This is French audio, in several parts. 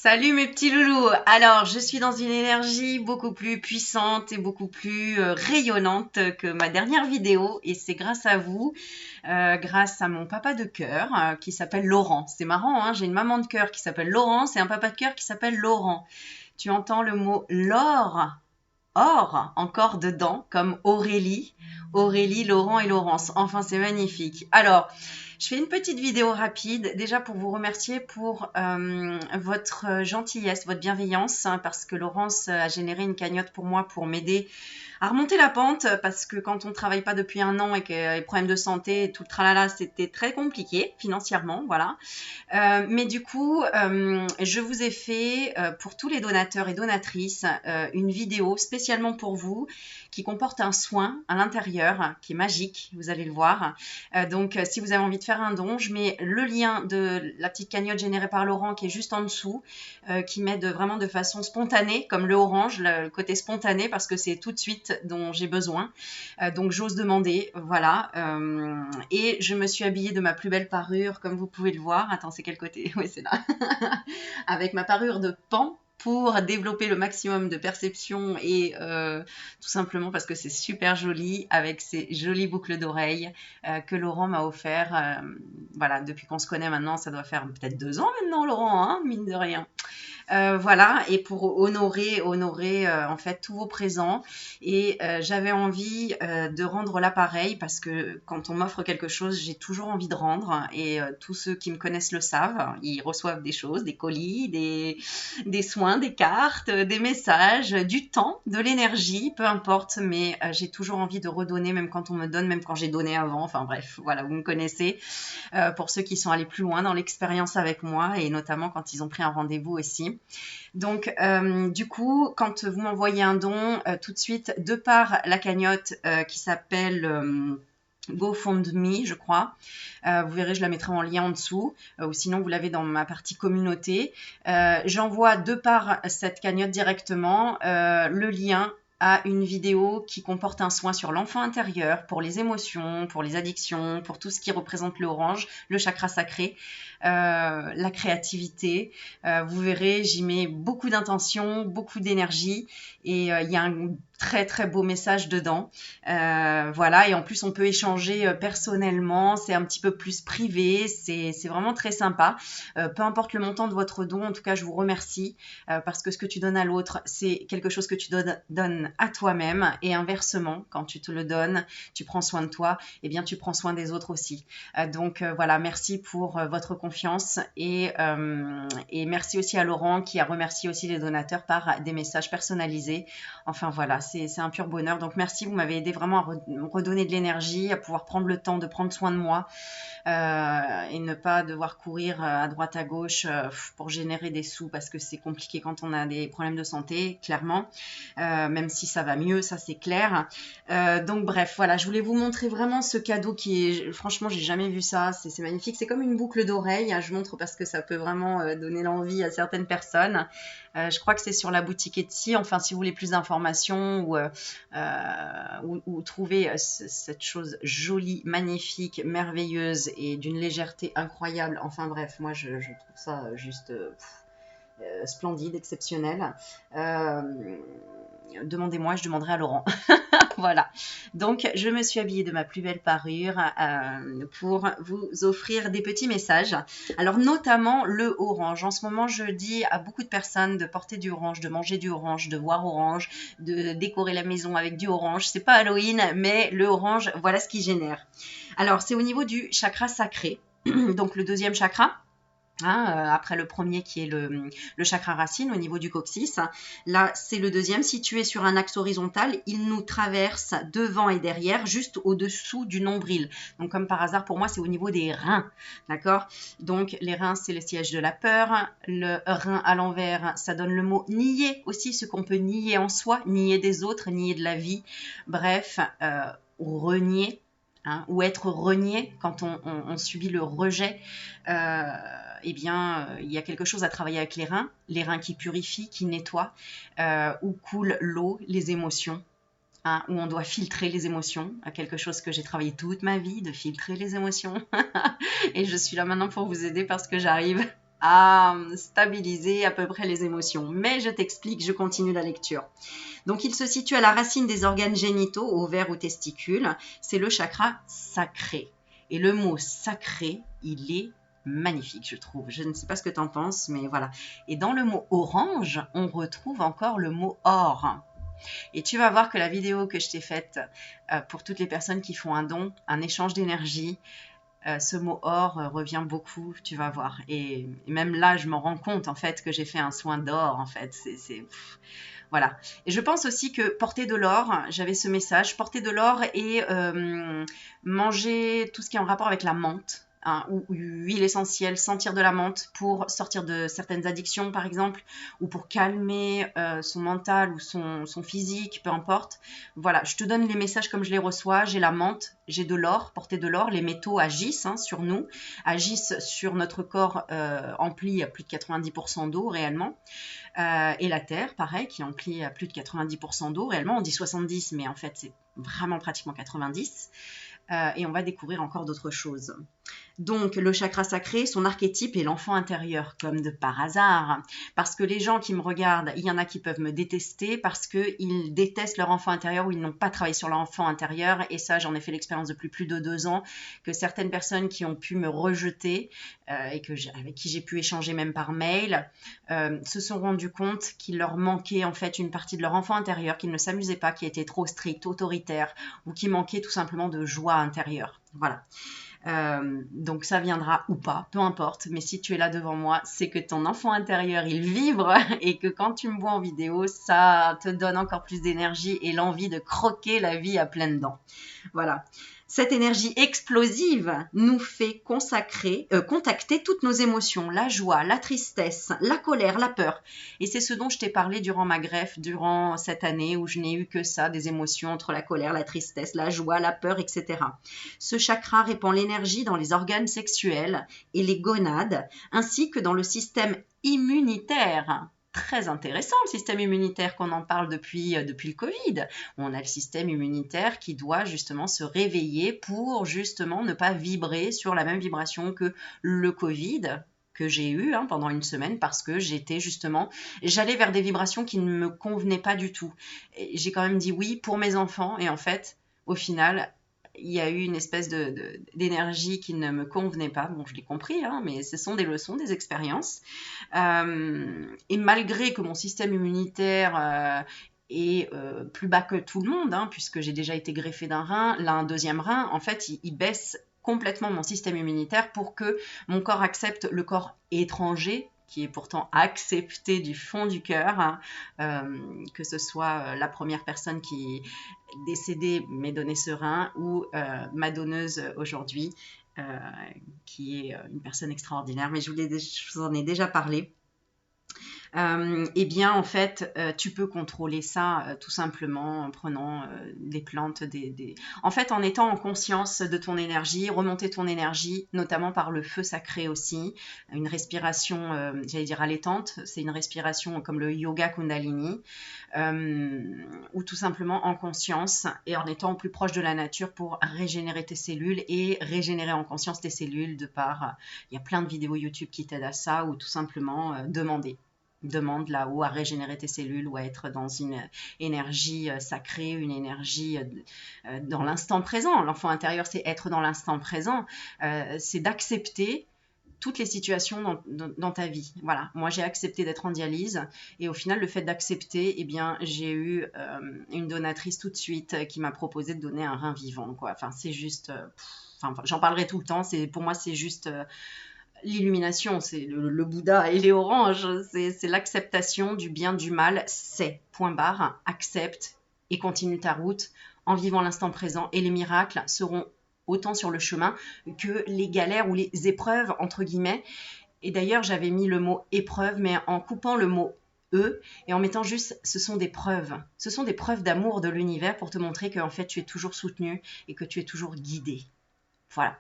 Salut mes petits loulous. Alors, je suis dans une énergie beaucoup plus puissante et beaucoup plus rayonnante que ma dernière vidéo et c'est grâce à vous, grâce à mon papa de cœur qui s'appelle Laurent. C'est marrant, hein, j'ai une maman de cœur qui s'appelle Laurence et un papa de cœur qui s'appelle Laurent. Tu entends le mot l'or, or encore dedans, comme Aurélie, Aurélie, Laurent et Laurence. Enfin, c'est magnifique. Alors, je fais une petite vidéo rapide, déjà pour vous remercier pour votre gentillesse, votre bienveillance, hein, parce que Laurence a généré une cagnotte pour moi pour m'aider à remonter la pente, parce que quand on ne travaille pas depuis un an et qu'il y a des problèmes de santé et tout le tralala, c'était très compliqué financièrement, voilà. Mais du coup, je vous ai fait, pour tous les donateurs et donatrices, une vidéo spécialement pour vous qui comporte un soin à l'intérieur qui est magique, vous allez le voir. Donc, si vous avez envie de faire un don, je mets le lien de la petite cagnotte générée par Laurent qui est juste en dessous, qui m'aide vraiment de façon spontanée, comme le orange, le côté spontané, parce que c'est tout de suite dont j'ai besoin. Donc, j'ose demander, voilà. Et je me suis habillée de ma plus belle parure, comme vous pouvez le voir. Attends, c'est quel côté? Oui, c'est là. Avec ma parure de pan pour développer le maximum de perception et tout simplement parce que c'est super joli avec ces jolies boucles d'oreilles que Laurent m'a offert. Voilà, depuis qu'on se connaît maintenant, ça doit faire peut-être 2 ans maintenant, Laurent, hein, mine de rien. Voilà, et pour honorer en fait tous vos présents. Et j'avais envie de rendre l'appareil parce que quand on m'offre quelque chose, j'ai toujours envie de rendre. Et tous ceux qui me connaissent le savent. Ils reçoivent des choses, des colis, des soins, des cartes, des messages, du temps, de l'énergie, peu importe. Mais j'ai toujours envie de redonner, même quand on me donne, même quand j'ai donné avant. Enfin bref, voilà, vous me connaissez. Pour ceux qui sont allés plus loin dans l'expérience avec moi et notamment quand ils ont pris un rendez-vous aussi. Donc, du coup, quand vous m'envoyez un don, tout de suite, de par la cagnotte qui s'appelle GoFundMe, je crois. Vous verrez, je la mettrai en lien en dessous, ou sinon vous l'avez dans ma partie communauté. J'envoie de par cette cagnotte directement le lien à une vidéo qui comporte un soin sur l'enfant intérieur, pour les émotions, pour les addictions, pour tout ce qui représente l'orange, le chakra sacré, la créativité. Vous verrez, j'y mets beaucoup d'intention, beaucoup d'énergie et il y a un très très beau message dedans. Voilà, et en plus on peut échanger personnellement, c'est un petit peu plus privé, c'est vraiment très sympa. Peu importe le montant de votre don, en tout cas je vous remercie parce que ce que tu donnes à l'autre, c'est quelque chose que tu donnes à toi-même et inversement, quand tu te le donnes, tu prends soin de toi, et bien tu prends soin des autres aussi. Donc voilà, merci pour votre confiance et merci aussi à Laurent qui a remercié aussi les donateurs par des messages personnalisés. Enfin voilà, c'est un pur bonheur. Donc merci, vous m'avez aidé vraiment à redonner de l'énergie, à pouvoir prendre le temps de prendre soin de moi et ne pas devoir courir à droite à gauche pour générer des sous parce que c'est compliqué quand on a des problèmes de santé, clairement. Même si ça va mieux, ça c'est clair. Donc bref, voilà, je voulais vous montrer vraiment ce cadeau qui est, franchement, j'ai jamais vu ça, c'est magnifique. C'est comme une boucle d'oreille, hein, je montre parce que ça peut vraiment donner l'envie à certaines personnes. Je crois que c'est sur la boutique Etsy. Enfin, si vous voulez plus d'informations ou trouver cette chose jolie, magnifique, merveilleuse et d'une légèreté incroyable. Enfin bref, moi je trouve ça juste splendide, exceptionnel. Demandez-moi, je demanderai à Laurent. Voilà. Donc, je me suis habillée de ma plus belle parure pour vous offrir des petits messages. Alors, notamment le orange. En ce moment, je dis à beaucoup de personnes de porter du orange, de manger du orange, de voir orange, de décorer la maison avec du orange. C'est pas Halloween, mais le orange, voilà ce qui génère. Alors, c'est au niveau du chakra sacré. Donc, le deuxième chakra. Hein, après le premier qui est le chakra racine au niveau du coccyx. Là, c'est le deuxième situé sur un axe horizontal. Il nous traverse devant et derrière, juste au-dessous du nombril. Donc, comme par hasard, pour moi, c'est au niveau des reins. D'accord? Donc, les reins, c'est le siège de la peur. Le rein à l'envers, ça donne le mot nier aussi, ce qu'on peut nier en soi, nier des autres, nier de la vie. Bref, renier. Hein, ou être renié quand on subit le rejet, eh bien, il y a quelque chose à travailler avec les reins qui purifient, qui nettoient, où coule l'eau, les émotions, hein, où on doit filtrer les émotions, quelque chose que j'ai travaillé toute ma vie, de filtrer les émotions. Et je suis là maintenant pour vous aider parce que j'arrive à stabiliser à peu près les émotions. Mais je t'explique, je continue la lecture. Donc, il se situe à la racine des organes génitaux, ovaires ou testicules. C'est le chakra sacré. Et le mot sacré, il est magnifique, je trouve. Je ne sais pas ce que tu en penses, mais voilà. Et dans le mot orange, on retrouve encore le mot or. Et tu vas voir que la vidéo que je t'ai faite pour toutes les personnes qui font un don, un échange d'énergie, ce mot or revient beaucoup, tu vas voir. Et même là, je m'en rends compte en fait que j'ai fait un soin d'or en fait. Voilà. Et je pense aussi que porter de l'or, j'avais ce message, porter de l'or et manger tout ce qui est en rapport avec la menthe. Hein, ou huile essentielle, sentir de la menthe pour sortir de certaines addictions par exemple, ou pour calmer son mental ou son physique, peu importe. Voilà, je te donne les messages comme je les reçois. J'ai la menthe, j'ai de l'or, porter de l'or. Les métaux agissent sur nous, agissent sur notre corps empli à plus de 90% d'eau réellement. Et la Terre, pareil, qui emplit à plus de 90% d'eau réellement. On dit 70, mais en fait c'est vraiment pratiquement 90. Et on va découvrir encore d'autres choses. Donc, le chakra sacré, son archétype est l'enfant intérieur, comme de par hasard. Parce que les gens qui me regardent, il y en a qui peuvent me détester parce qu'ils détestent leur enfant intérieur ou ils n'ont pas travaillé sur leur enfant intérieur. Et ça, j'en ai fait l'expérience depuis plus de 2 ans, que certaines personnes qui ont pu me rejeter et avec qui j'ai pu échanger même par mail, se sont rendus compte qu'il leur manquait en fait une partie de leur enfant intérieur, qu'ils ne s'amusaient pas, qui était trop strict, autoritaire, ou qui manquait tout simplement de joie intérieure. Voilà. Donc ça viendra ou pas, peu importe, mais si tu es là devant moi, c'est que ton enfant intérieur, il vibre et que quand tu me vois en vidéo, ça te donne encore plus d'énergie et l'envie de croquer la vie à pleines dents. Voilà. Cette énergie explosive nous fait contacter toutes nos émotions, la joie, la tristesse, la colère, la peur. Et c'est ce dont je t'ai parlé durant ma greffe, durant cette année où je n'ai eu que ça, des émotions entre la colère, la tristesse, la joie, la peur, etc. Ce chakra répand l'énergie dans les organes sexuels et les gonades, ainsi que dans le système immunitaire. Très intéressant le système immunitaire qu'on en parle depuis le Covid. On a le système immunitaire qui doit justement se réveiller pour justement ne pas vibrer sur la même vibration que le Covid que j'ai eu pendant une semaine parce que j'allais vers des vibrations qui ne me convenaient pas du tout. Et j'ai quand même dit oui pour mes enfants et en fait, au final, il y a eu une espèce d'énergie qui ne me convenait pas. Bon, je l'ai compris, mais ce sont des leçons, des expériences. Et malgré que mon système immunitaire est plus bas que tout le monde, puisque j'ai déjà été greffée d'un rein, là un deuxième rein, en fait, il baisse complètement mon système immunitaire pour que mon corps accepte le corps étranger qui est pourtant accepté du fond du cœur, que ce soit la première personne qui est décédée m'ait donné ce rein ou ma donneuse aujourd'hui, qui est une personne extraordinaire, mais je vous en ai déjà parlé. Eh bien, en fait, tu peux contrôler ça tout simplement en prenant des plantes, en fait, en étant en conscience de ton énergie, remonter ton énergie, notamment par le feu sacré aussi, une respiration, j'allais dire allaitante, c'est une respiration comme le yoga Kundalini, ou tout simplement en conscience et en étant plus proche de la nature pour régénérer tes cellules et régénérer en conscience tes cellules il y a plein de vidéos YouTube qui t'aident à ça ou tout simplement demande là-haut à régénérer tes cellules ou à être dans une énergie sacrée, une énergie dans l'instant présent. L'enfant intérieur, c'est être dans l'instant présent, c'est d'accepter toutes les situations dans ta vie. Voilà, moi j'ai accepté d'être en dialyse et au final le fait d'accepter, eh bien j'ai eu une donatrice tout de suite qui m'a proposé de donner un rein vivant, quoi. Enfin c'est juste, j'en parlerai tout le temps. Pour moi c'est juste l'illumination, c'est le Bouddha et les oranges, c'est l'acceptation du bien, du mal, c'est, point barre, accepte et continue ta route en vivant l'instant présent et les miracles seront autant sur le chemin que les galères ou les épreuves, entre guillemets. Et d'ailleurs, j'avais mis le mot épreuve, mais en coupant le mot E et en mettant juste ce sont des preuves. Ce sont des preuves d'amour de l'univers pour te montrer qu'en fait, tu es toujours soutenu et que tu es toujours guidé. Voilà.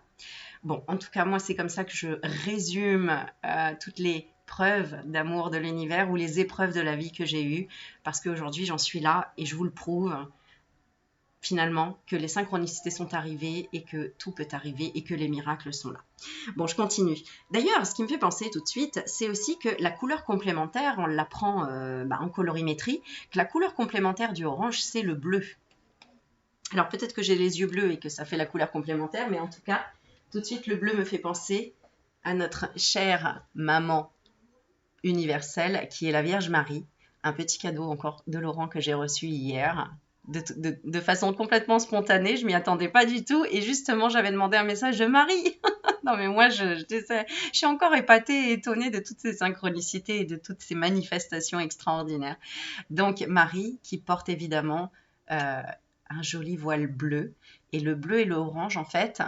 Bon, en tout cas, moi, c'est comme ça que je résume toutes les preuves d'amour de l'univers ou les épreuves de la vie que j'ai eues, parce qu'aujourd'hui, j'en suis là et je vous le prouve. finalement que les synchronicités sont arrivées et que tout peut arriver et que les miracles sont là. Bon, je continue. D'ailleurs, ce qui me fait penser tout de suite, c'est aussi que la couleur complémentaire, on l'apprend en colorimétrie, que la couleur complémentaire du orange, c'est le bleu. Alors peut-être que j'ai les yeux bleus et que ça fait la couleur complémentaire, mais en tout cas, tout de suite, le bleu me fait penser à notre chère maman universelle qui est la Vierge Marie. Un petit cadeau encore de Laurent que j'ai reçu hier. De façon complètement spontanée, je m'y attendais pas du tout et justement j'avais demandé un message de Marie. Non mais moi je suis encore épatée et étonnée de toutes ces synchronicités et de toutes ces manifestations extraordinaires. Donc Marie qui porte évidemment un joli voile bleu et le bleu et l'orange en fait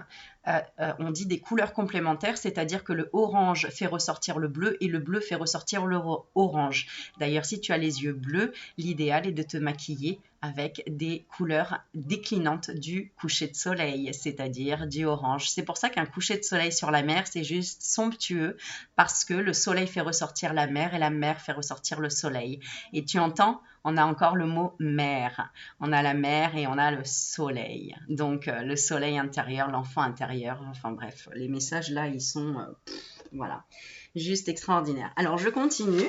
on dit des couleurs complémentaires, c'est-à-dire que le orange fait ressortir le bleu et le bleu fait ressortir l'orange. D'ailleurs, si tu as les yeux bleus, l'idéal est de te maquiller avec des couleurs déclinantes du coucher de soleil, c'est-à-dire du orange. C'est pour ça qu'un coucher de soleil sur la mer, c'est juste somptueux parce que le soleil fait ressortir la mer et la mer fait ressortir le soleil. Et tu entends, on a encore le mot mer. On a la mer et on a le soleil. Donc, le soleil intérieur, l'enfant intérieur. Enfin bref, les messages là, ils sont voilà, juste extraordinaires. Alors je continue,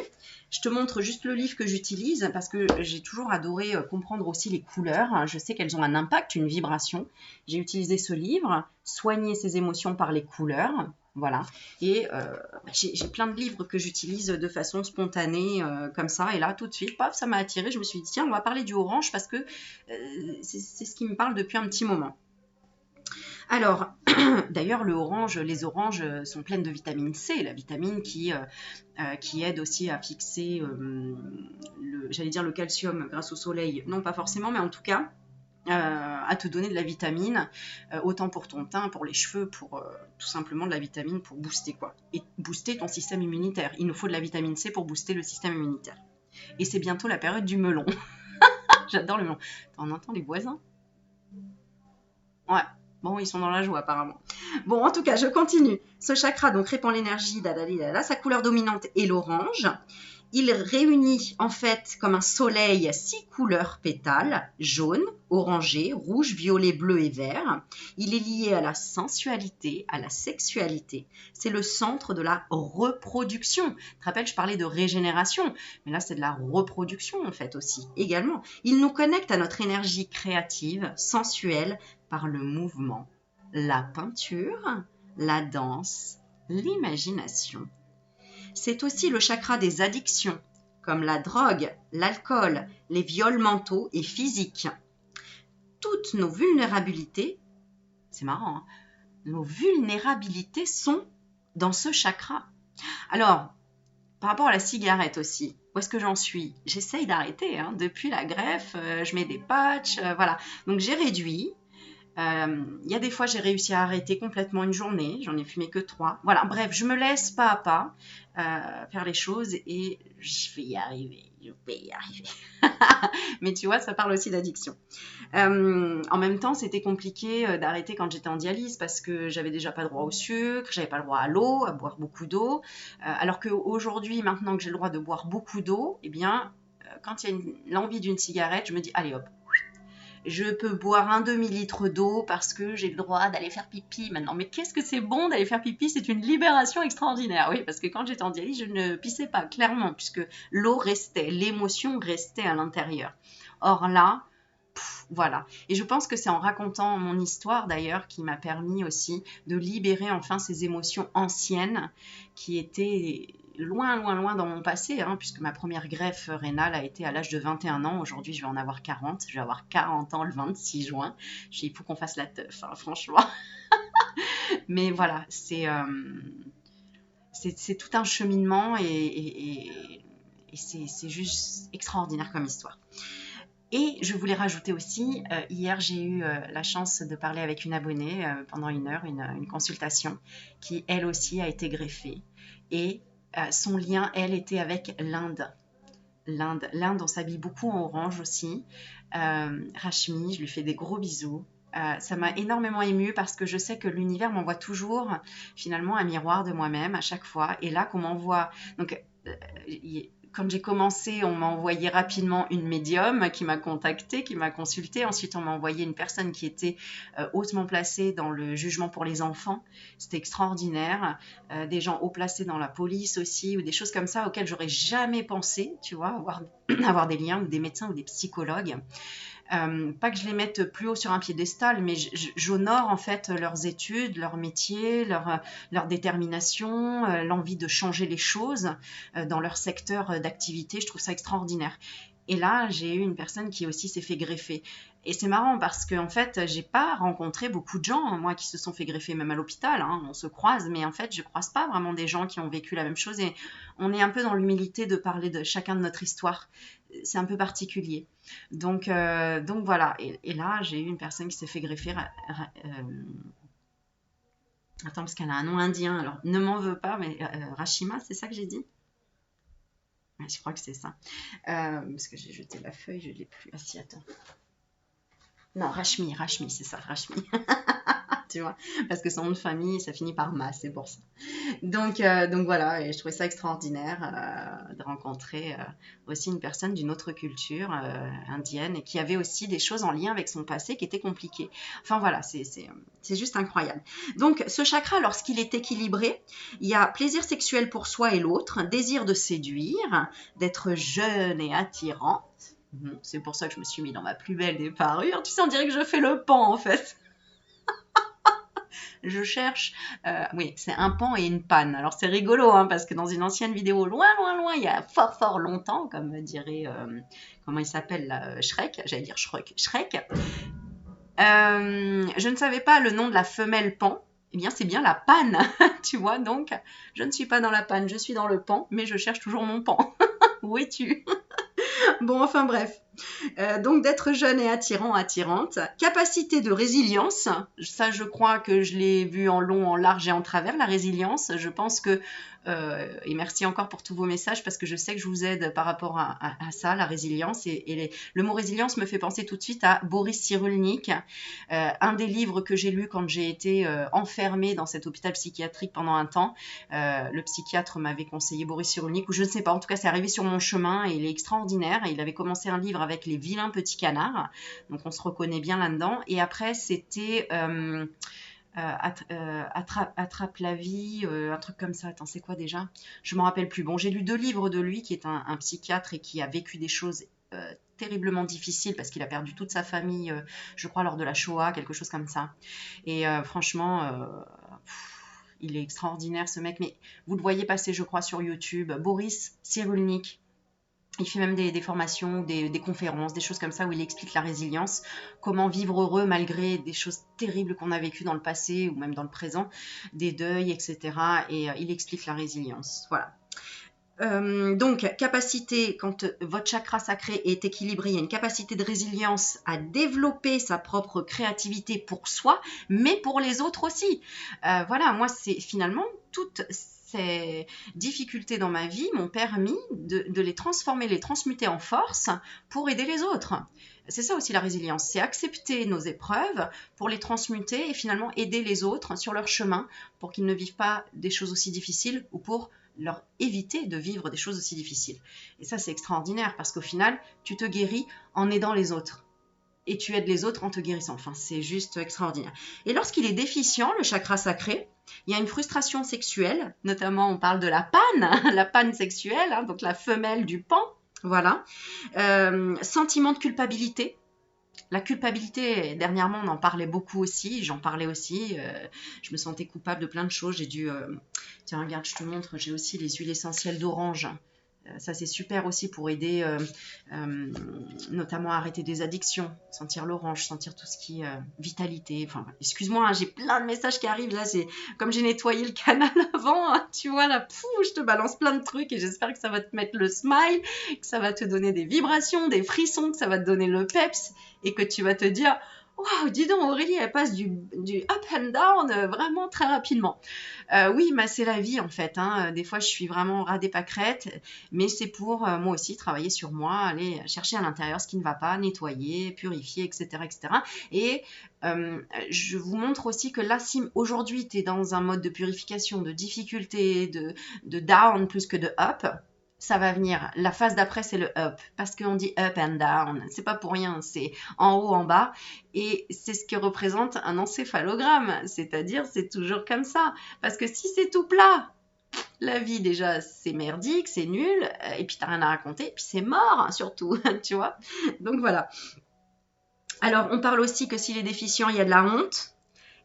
je te montre juste le livre que j'utilise parce que j'ai toujours adoré comprendre aussi les couleurs. Je sais qu'elles ont un impact, une vibration. J'ai utilisé ce livre, Soigner ses émotions par les couleurs. Voilà, et j'ai plein de livres que j'utilise de façon spontanée comme ça, et là tout de suite, paf, ça m'a attiré. Je me suis dit tiens, on va parler du orange parce que c'est ce qui me parle depuis un petit moment. Alors, d'ailleurs, les oranges sont pleines de vitamine C, la vitamine qui aide aussi à fixer, j'allais dire le calcium grâce au soleil, non pas forcément, mais en tout cas, à te donner de la vitamine, autant pour ton teint, pour les cheveux, pour tout simplement de la vitamine pour booster quoi, et booster ton système immunitaire. Il nous faut de la vitamine C pour booster le système immunitaire. Et c'est bientôt la période du melon. J'adore le melon. On entend les voisins? Ouais. Bon, ils sont dans la joie apparemment. Bon, en tout cas, je continue. Ce chakra donc répand l'énergie, sa couleur dominante est l'orange. Il réunit en fait comme un soleil 6 couleurs pétales, jaune, orangé, rouge, violet, bleu et vert. Il est lié à la sensualité, à la sexualité. C'est le centre de la reproduction. Tu te rappelles, je parlais de régénération, mais là c'est de la reproduction en fait aussi, également. Il nous connecte à notre énergie créative, sensuelle, par le mouvement, la peinture, la danse, l'imagination. C'est aussi le chakra des addictions, comme la drogue, l'alcool, les viols mentaux et physiques. Toutes nos vulnérabilités, c'est marrant, hein, nos vulnérabilités sont dans ce chakra. Alors, par rapport à la cigarette aussi, où est-ce que j'en suis? J'essaye d'arrêter, hein, depuis la greffe, je mets des patchs, voilà. Donc j'ai réduit. Il y a des fois, j'ai réussi à arrêter complètement une journée. J'en ai fumé que 3. Voilà, bref, je me laisse pas à pas faire les choses et je vais y arriver. Mais tu vois, ça parle aussi d'addiction. En même temps, c'était compliqué d'arrêter quand j'étais en dialyse parce que j'avais déjà pas droit au sucre, j'avais pas le droit à l'eau, à boire beaucoup d'eau. Alors qu'aujourd'hui, maintenant que j'ai le droit de boire beaucoup d'eau, eh bien, quand il y a l'envie d'une cigarette, je me dis, allez hop, je peux boire un demi-litre d'eau parce que j'ai le droit d'aller faire pipi maintenant. Mais qu'est-ce que c'est bon d'aller faire pipi? C'est une libération extraordinaire. Oui, parce que quand j'étais en dialyse, je ne pissais pas, clairement, puisque l'eau restait, l'émotion restait à l'intérieur. Or là, voilà. Et je pense que c'est en racontant mon histoire d'ailleurs qui m'a permis aussi de libérer enfin ces émotions anciennes qui étaient loin, loin, loin dans mon passé, hein, puisque ma première greffe rénale a été à l'âge de 21 ans. Aujourd'hui, je vais en avoir 40. Je vais avoir 40 ans le 26 juin. Il faut qu'on fasse la teuf, hein, franchement. Mais voilà, c'est tout un cheminement et c'est juste extraordinaire comme histoire. Et je voulais rajouter aussi, hier j'ai eu la chance de parler avec une abonnée pendant 1 heure, une consultation, qui elle aussi a été greffée. Et son lien, elle, était avec l'Inde. L'Inde, on s'habille beaucoup en orange aussi. Rashmi, je lui fais des gros bisous. Ça m'a énormément émue parce que je sais que l'univers m'envoie toujours finalement un miroir de moi-même à chaque fois. Et là qu'on m'envoie... Donc, quand j'ai commencé, on m'a envoyé rapidement une médium qui m'a contactée, qui m'a consultée. Ensuite, on m'a envoyé une personne qui était hautement placée dans le jugement pour les enfants. C'était extraordinaire. Des gens haut placés dans la police aussi, ou des choses comme ça auxquelles j'aurais jamais pensé, tu vois, avoir des liens, ou des médecins ou des psychologues. Pas que je les mette plus haut sur un piédestal, mais j'honore en fait leurs études, leur métier, leur détermination, l'envie de changer les choses dans leur secteur d'activité. Je trouve ça extraordinaire. Et là, j'ai eu une personne qui aussi s'est fait greffer. Et c'est marrant parce que en fait, j'ai pas rencontré beaucoup de gens, moi, qui se sont fait greffer, même à l'hôpital. Hein, on se croise, mais en fait, je croise pas vraiment des gens qui ont vécu la même chose. Et on est un peu dans l'humilité de parler de chacun de notre histoire. C'est un peu particulier. Donc voilà. Et là, j'ai eu une personne qui s'est fait greffer. Attends, parce qu'elle a un nom indien. Alors, ne m'en veux pas, mais Rashima, c'est ça que j'ai dit? Ouais, je crois que c'est ça. Parce que j'ai jeté la feuille, je ne l'ai plus. Ah si, attends. Non, Rashmi, c'est ça, Rashmi. Tu vois, parce que son nom de famille, ça finit par Ma, c'est pour ça. Donc voilà, et je trouvais ça extraordinaire de rencontrer aussi une personne d'une autre culture indienne et qui avait aussi des choses en lien avec son passé qui étaient compliquées. Enfin voilà, c'est juste incroyable. Donc ce chakra, lorsqu'il est équilibré, il y a plaisir sexuel pour soi et l'autre, désir de séduire, d'être jeune et attirant. C'est pour ça que je me suis mis dans ma plus belle des parures. Tu sais, on dirait que je fais le pan en fait. Je cherche, oui, c'est un pan et une panne. Alors c'est rigolo, hein, parce que dans une ancienne vidéo, loin, il y a fort longtemps, comme dirait, comment il s'appelle là, Shrek, j'allais dire Shrek, je ne savais pas le nom de la femelle pan. Eh bien, c'est bien la panne, tu vois, donc je ne suis pas dans la panne, je suis dans le pan, mais je cherche toujours mon pan. Où es-tu? Bon, enfin bref. Donc d'être jeune et attirant, attirante. Capacité de résilience. Ça, je crois que je l'ai vu en long, en large et en travers, la résilience. Je pense que, et merci encore pour tous vos messages, parce que je sais que je vous aide par rapport à ça, la résilience. Le mot résilience me fait penser tout de suite à Boris Cyrulnik, un des livres que j'ai lu quand j'ai été enfermée dans cet hôpital psychiatrique pendant un temps. Le psychiatre m'avait conseillé Boris Cyrulnik, ou je ne sais pas, en tout cas c'est arrivé sur mon chemin et il est extraordinaire. Il avait commencé un livre avec les vilains petits canards, donc on se reconnaît bien là-dedans. Et après c'était Attrape la vie, un truc comme ça. Attends, c'est quoi déjà? Je me rappelle plus. Bon, j'ai lu 2 livres de lui, qui est un psychiatre et qui a vécu des choses terriblement difficiles parce qu'il a perdu toute sa famille, je crois, lors de la Shoah, quelque chose comme ça. Et franchement, il est extraordinaire ce mec. Mais vous le voyez passer, je crois, sur YouTube. Boris Cyrulnik. Il fait même des formations, des conférences, des choses comme ça où il explique la résilience, comment vivre heureux malgré des choses terribles qu'on a vécues dans le passé ou même dans le présent, des deuils, etc. Et il explique la résilience. Voilà. Donc, capacité, quand votre chakra sacré est équilibré, il y a une capacité de résilience à développer sa propre créativité pour soi, mais pour les autres aussi. Voilà, moi, c'est finalement toutes ces difficultés dans ma vie m'ont permis de les transformer, les transmuter en force pour aider les autres. C'est ça aussi la résilience, c'est accepter nos épreuves pour les transmuter et finalement aider les autres sur leur chemin pour qu'ils ne vivent pas des choses aussi difficiles ou pour leur éviter de vivre des choses aussi difficiles. Et ça, c'est extraordinaire parce qu'au final, tu te guéris en aidant les autres. Et tu aides les autres en te guérissant. Enfin, c'est juste extraordinaire. Et lorsqu'il est déficient, le chakra sacré, il y a une frustration sexuelle. Notamment, on parle de la panne, la panne sexuelle, hein, donc la femelle du pan. Voilà. Sentiment de culpabilité. La culpabilité, dernièrement, on en parlait beaucoup aussi, j'en parlais aussi, je me sentais coupable de plein de choses, j'ai dû... Tiens, regarde, je te montre, j'ai aussi les huiles essentielles d'orange. Ça, c'est super aussi pour aider, notamment à arrêter des addictions, sentir l'orange, sentir tout ce qui est vitalité. Enfin, excuse-moi, hein, j'ai plein de messages qui arrivent, là, c'est comme j'ai nettoyé le canal avant, hein, tu vois, là, je te balance plein de trucs et j'espère que ça va te mettre le smile, que ça va te donner des vibrations, des frissons, que ça va te donner le peps et que tu vas te dire... Waouh, dis donc Aurélie, elle passe du up and down vraiment très rapidement. Oui, mais c'est la vie en fait. Hein. Des fois, je suis vraiment ras des pâquerettes, mais c'est pour moi aussi travailler sur moi, aller chercher à l'intérieur ce qui ne va pas, nettoyer, purifier, etc. etc. Et je vous montre aussi que là, si aujourd'hui, tu es dans un mode de purification, de difficulté, de down plus que de up, ça va venir. La phase d'après, c'est le up. Parce qu'on dit up and down. C'est pas pour rien. C'est en haut, en bas. Et c'est ce que représente un encéphalogramme. C'est-à-dire, c'est toujours comme ça. Parce que si c'est tout plat, la vie, déjà, c'est merdique, c'est nul. Et puis, t'as rien à raconter. Et puis, c'est mort, hein, surtout. Tu vois? Donc, voilà. Alors, on parle aussi que s'il est déficient, il y a de la honte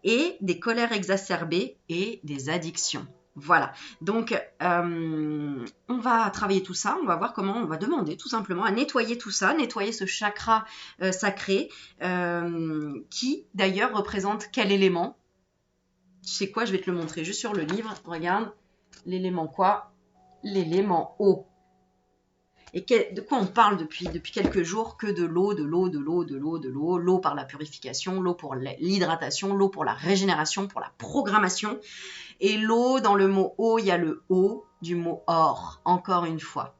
et des colères exacerbées et des addictions. Voilà, donc on va travailler tout ça, on va voir comment, on va demander tout simplement à nettoyer tout ça, nettoyer ce chakra sacré qui d'ailleurs représente quel élément? Tu sais quoi, je vais te le montrer juste sur le livre, regarde, l'élément quoi? L'élément eau. Et de quoi on parle depuis quelques jours? Que de l'eau, de l'eau, de l'eau, de l'eau, de l'eau, l'eau par la purification, l'eau pour l'hydratation, l'eau pour la régénération, pour la programmation. Et l'eau, dans le mot eau, il y a le O du mot or, encore une fois.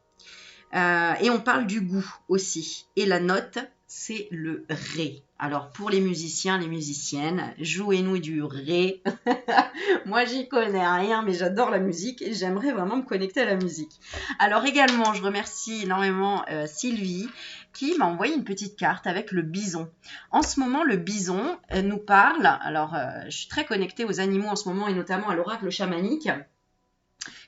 Et on parle du goût aussi. Et la note, c'est le ré. Alors pour les musiciens, les musiciennes, jouez-nous du ré. Moi, j'y connais rien, mais j'adore la musique et j'aimerais vraiment me connecter à la musique. Alors également, je remercie énormément Sylvie qui m'a envoyé une petite carte avec le bison. En ce moment, le bison nous parle. Alors, je suis très connectée aux animaux en ce moment et notamment à l'oracle chamanique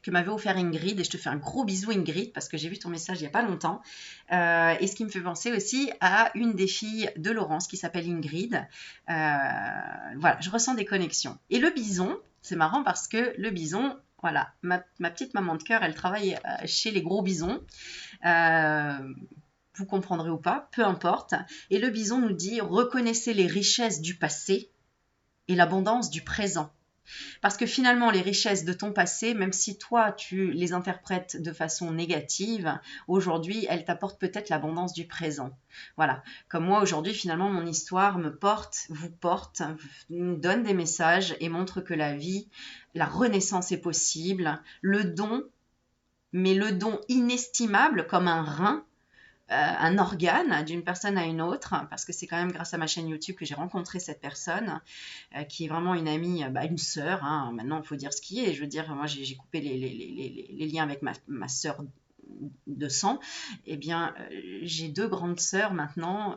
que m'avait offert Ingrid, et je te fais un gros bisou Ingrid parce que j'ai vu ton message il n'y a pas longtemps, et ce qui me fait penser aussi à une des filles de Laurence qui s'appelle Ingrid. Voilà, je ressens des connexions. Et le bison, c'est marrant parce que le bison, voilà, ma petite maman de cœur, elle travaille chez les gros bisons. Vous comprendrez ou pas, peu importe. Et le bison nous dit, reconnaissez les richesses du passé et l'abondance du présent. Parce que finalement, les richesses de ton passé, même si toi, tu les interprètes de façon négative, aujourd'hui, elles t'apportent peut-être l'abondance du présent. Voilà. Comme moi, aujourd'hui, finalement, mon histoire me porte, nous donne des messages et montre que la vie, la renaissance est possible. Le don, mais le don inestimable comme un rein, un organe d'une personne à une autre, parce que c'est quand même grâce à ma chaîne YouTube que j'ai rencontré cette personne, qui est vraiment une amie, une sœur, hein. Maintenant il faut dire ce qui est, je veux dire, moi j'ai coupé les liens avec ma sœur de sang, et bien j'ai deux grandes sœurs maintenant,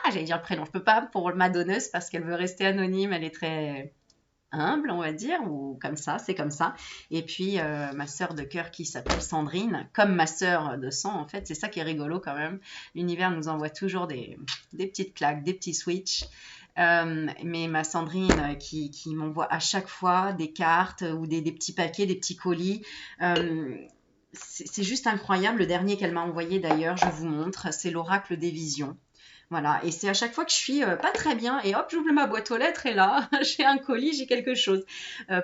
j'allais dire le prénom, je peux pas pour ma donneuse parce qu'elle veut rester anonyme, elle est très humble, on va dire, ou comme ça, c'est comme ça. Et puis, ma sœur de cœur qui s'appelle Sandrine, comme ma sœur de sang, en fait, c'est ça qui est rigolo quand même. L'univers nous envoie toujours des petites claques, des petits switches. Mais ma Sandrine qui m'envoie à chaque fois des cartes ou des petits paquets, des petits colis. C'est juste incroyable. Le dernier qu'elle m'a envoyé d'ailleurs, je vous montre, c'est l'oracle des visions. Voilà, et c'est à chaque fois que je suis pas très bien, et hop, j'ouvre ma boîte aux lettres, et là, j'ai un colis, j'ai quelque chose.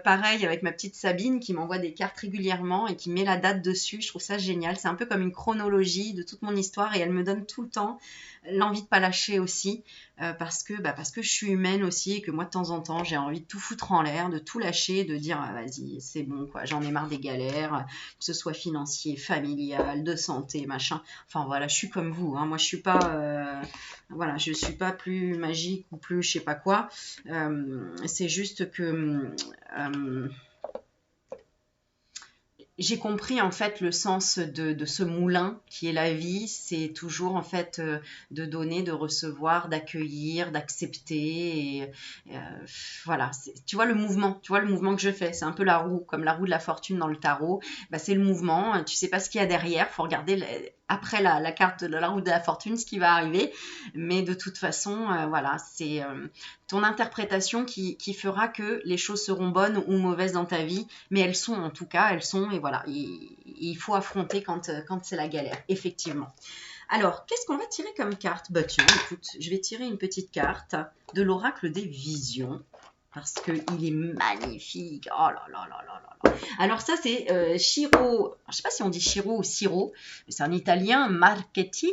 Pareil avec ma petite Sabine qui m'envoie des cartes régulièrement et qui met la date dessus, je trouve ça génial. C'est un peu comme une chronologie de toute mon histoire, et elle me donne tout le temps l'envie de pas lâcher aussi, parce que je suis humaine aussi, et que moi de temps en temps j'ai envie de tout foutre en l'air, de tout lâcher, de dire vas-y c'est bon quoi, j'en ai marre des galères, que ce soit financier, familial, de santé, machin. Enfin voilà, je suis comme vous, hein. Moi je suis pas voilà, je suis pas plus magique ou plus je sais pas quoi. C'est juste que j'ai compris en fait le sens de ce moulin qui est la vie. C'est toujours en fait de donner, de recevoir, d'accueillir, d'accepter. Et voilà, tu vois le mouvement que je fais. C'est un peu la roue, comme la roue de la fortune dans le tarot. Bah, c'est le mouvement. Tu sais pas ce qu'il y a derrière. Faut regarder après la carte de la roue de la fortune ce qui va arriver. Mais de toute façon, voilà, c'est ton interprétation qui fera que les choses seront bonnes ou mauvaises dans ta vie. Mais elles sont en tout cas, elles sont. Et voilà, il faut affronter quand c'est la galère, effectivement. Alors, qu'est-ce qu'on va tirer comme carte? Bah tiens, écoute, je vais tirer une petite carte de l'oracle des visions, parce qu'il est magnifique. Oh là là là là là là. Alors ça, c'est Shiro, je ne sais pas si on dit Shiro ou Siro, mais c'est un italien, Marchetti,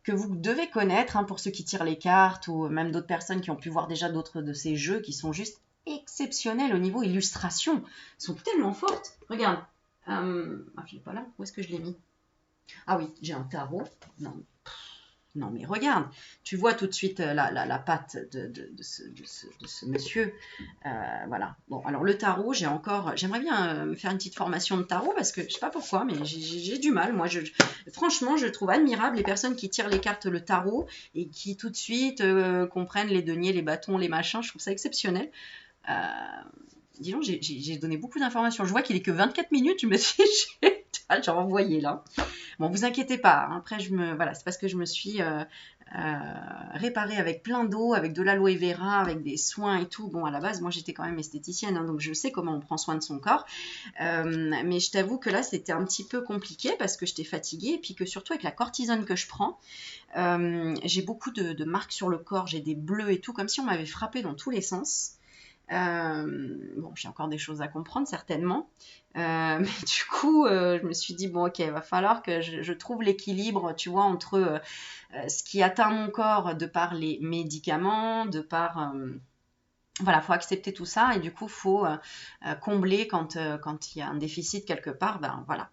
que vous devez connaître, hein, pour ceux qui tirent les cartes, ou même d'autres personnes qui ont pu voir déjà d'autres de ces jeux, qui sont juste exceptionnels au niveau illustration. Ils sont tellement fortes. Regarde. Je l'ai pas là. Où est-ce que je l'ai mis? Ah oui, j'ai un tarot. Non. Non, mais regarde, tu vois tout de suite la patte de ce monsieur. Voilà. Bon, alors le tarot, j'aimerais bien me faire une petite formation de tarot parce que je sais pas pourquoi, mais j'ai du mal. Moi, franchement, je trouve admirable les personnes qui tirent les cartes le tarot et qui tout de suite comprennent les deniers, les bâtons, les machins. Je trouve ça exceptionnel. Euh, Dis donc, j'ai donné beaucoup d'informations. Je vois qu'il est que 24 minutes. Je me suis j'ai envoyé là. Bon, vous inquiétez pas. Hein. Après, voilà, c'est parce que je me suis réparée avec plein d'eau, avec de l'aloe vera, avec des soins et tout. Bon, à la base, moi, j'étais quand même esthéticienne, hein, donc je sais comment on prend soin de son corps. Mais je t'avoue que là, c'était un petit peu compliqué parce que j'étais fatiguée et puis que surtout avec la cortisone que je prends, j'ai beaucoup de marques sur le corps. J'ai des bleus et tout, comme si on m'avait frappé dans tous les sens. Bon, j'ai encore des choses à comprendre certainement, mais du coup, je me suis dit bon, ok, il va falloir que je trouve l'équilibre, tu vois, entre ce qui atteint mon corps de par les médicaments, de par voilà, faut accepter tout ça et du coup, faut combler quand il y a un déficit quelque part, ben voilà.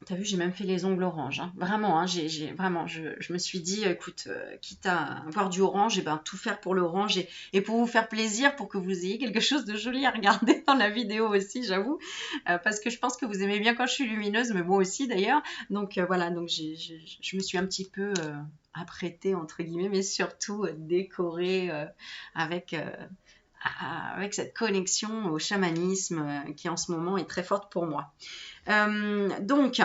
T'as vu, j'ai même fait les ongles orange. Hein. Vraiment, hein, vraiment, je me suis dit, écoute, quitte à avoir du orange, et ben tout faire pour l'orange et pour vous faire plaisir, pour que vous ayez quelque chose de joli à regarder dans la vidéo aussi, j'avoue, parce que je pense que vous aimez bien quand je suis lumineuse, mais moi aussi d'ailleurs. Donc voilà, donc je me suis un petit peu apprêtée entre guillemets, mais surtout décorée avec avec cette connexion au chamanisme qui en ce moment est très forte pour moi. Donc,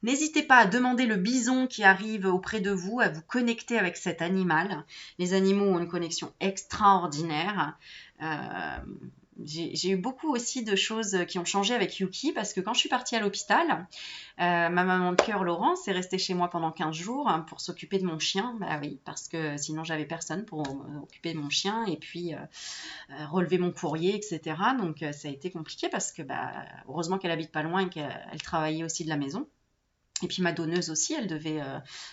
n'hésitez pas à demander le bison qui arrive auprès de vous, à vous connecter avec cet animal. Les animaux ont une connexion extraordinaire. J'ai eu beaucoup aussi de choses qui ont changé avec Yuki parce que quand je suis partie à l'hôpital, ma maman de cœur Laurence est restée chez moi pendant 15 jours pour s'occuper de mon chien. Bah oui, parce que sinon j'avais personne pour m'occuper de mon chien et puis relever mon courrier, etc. Donc ça a été compliqué parce que heureusement qu'elle habite pas loin et qu'elle travaillait aussi de la maison. Et puis ma donneuse aussi, elle devait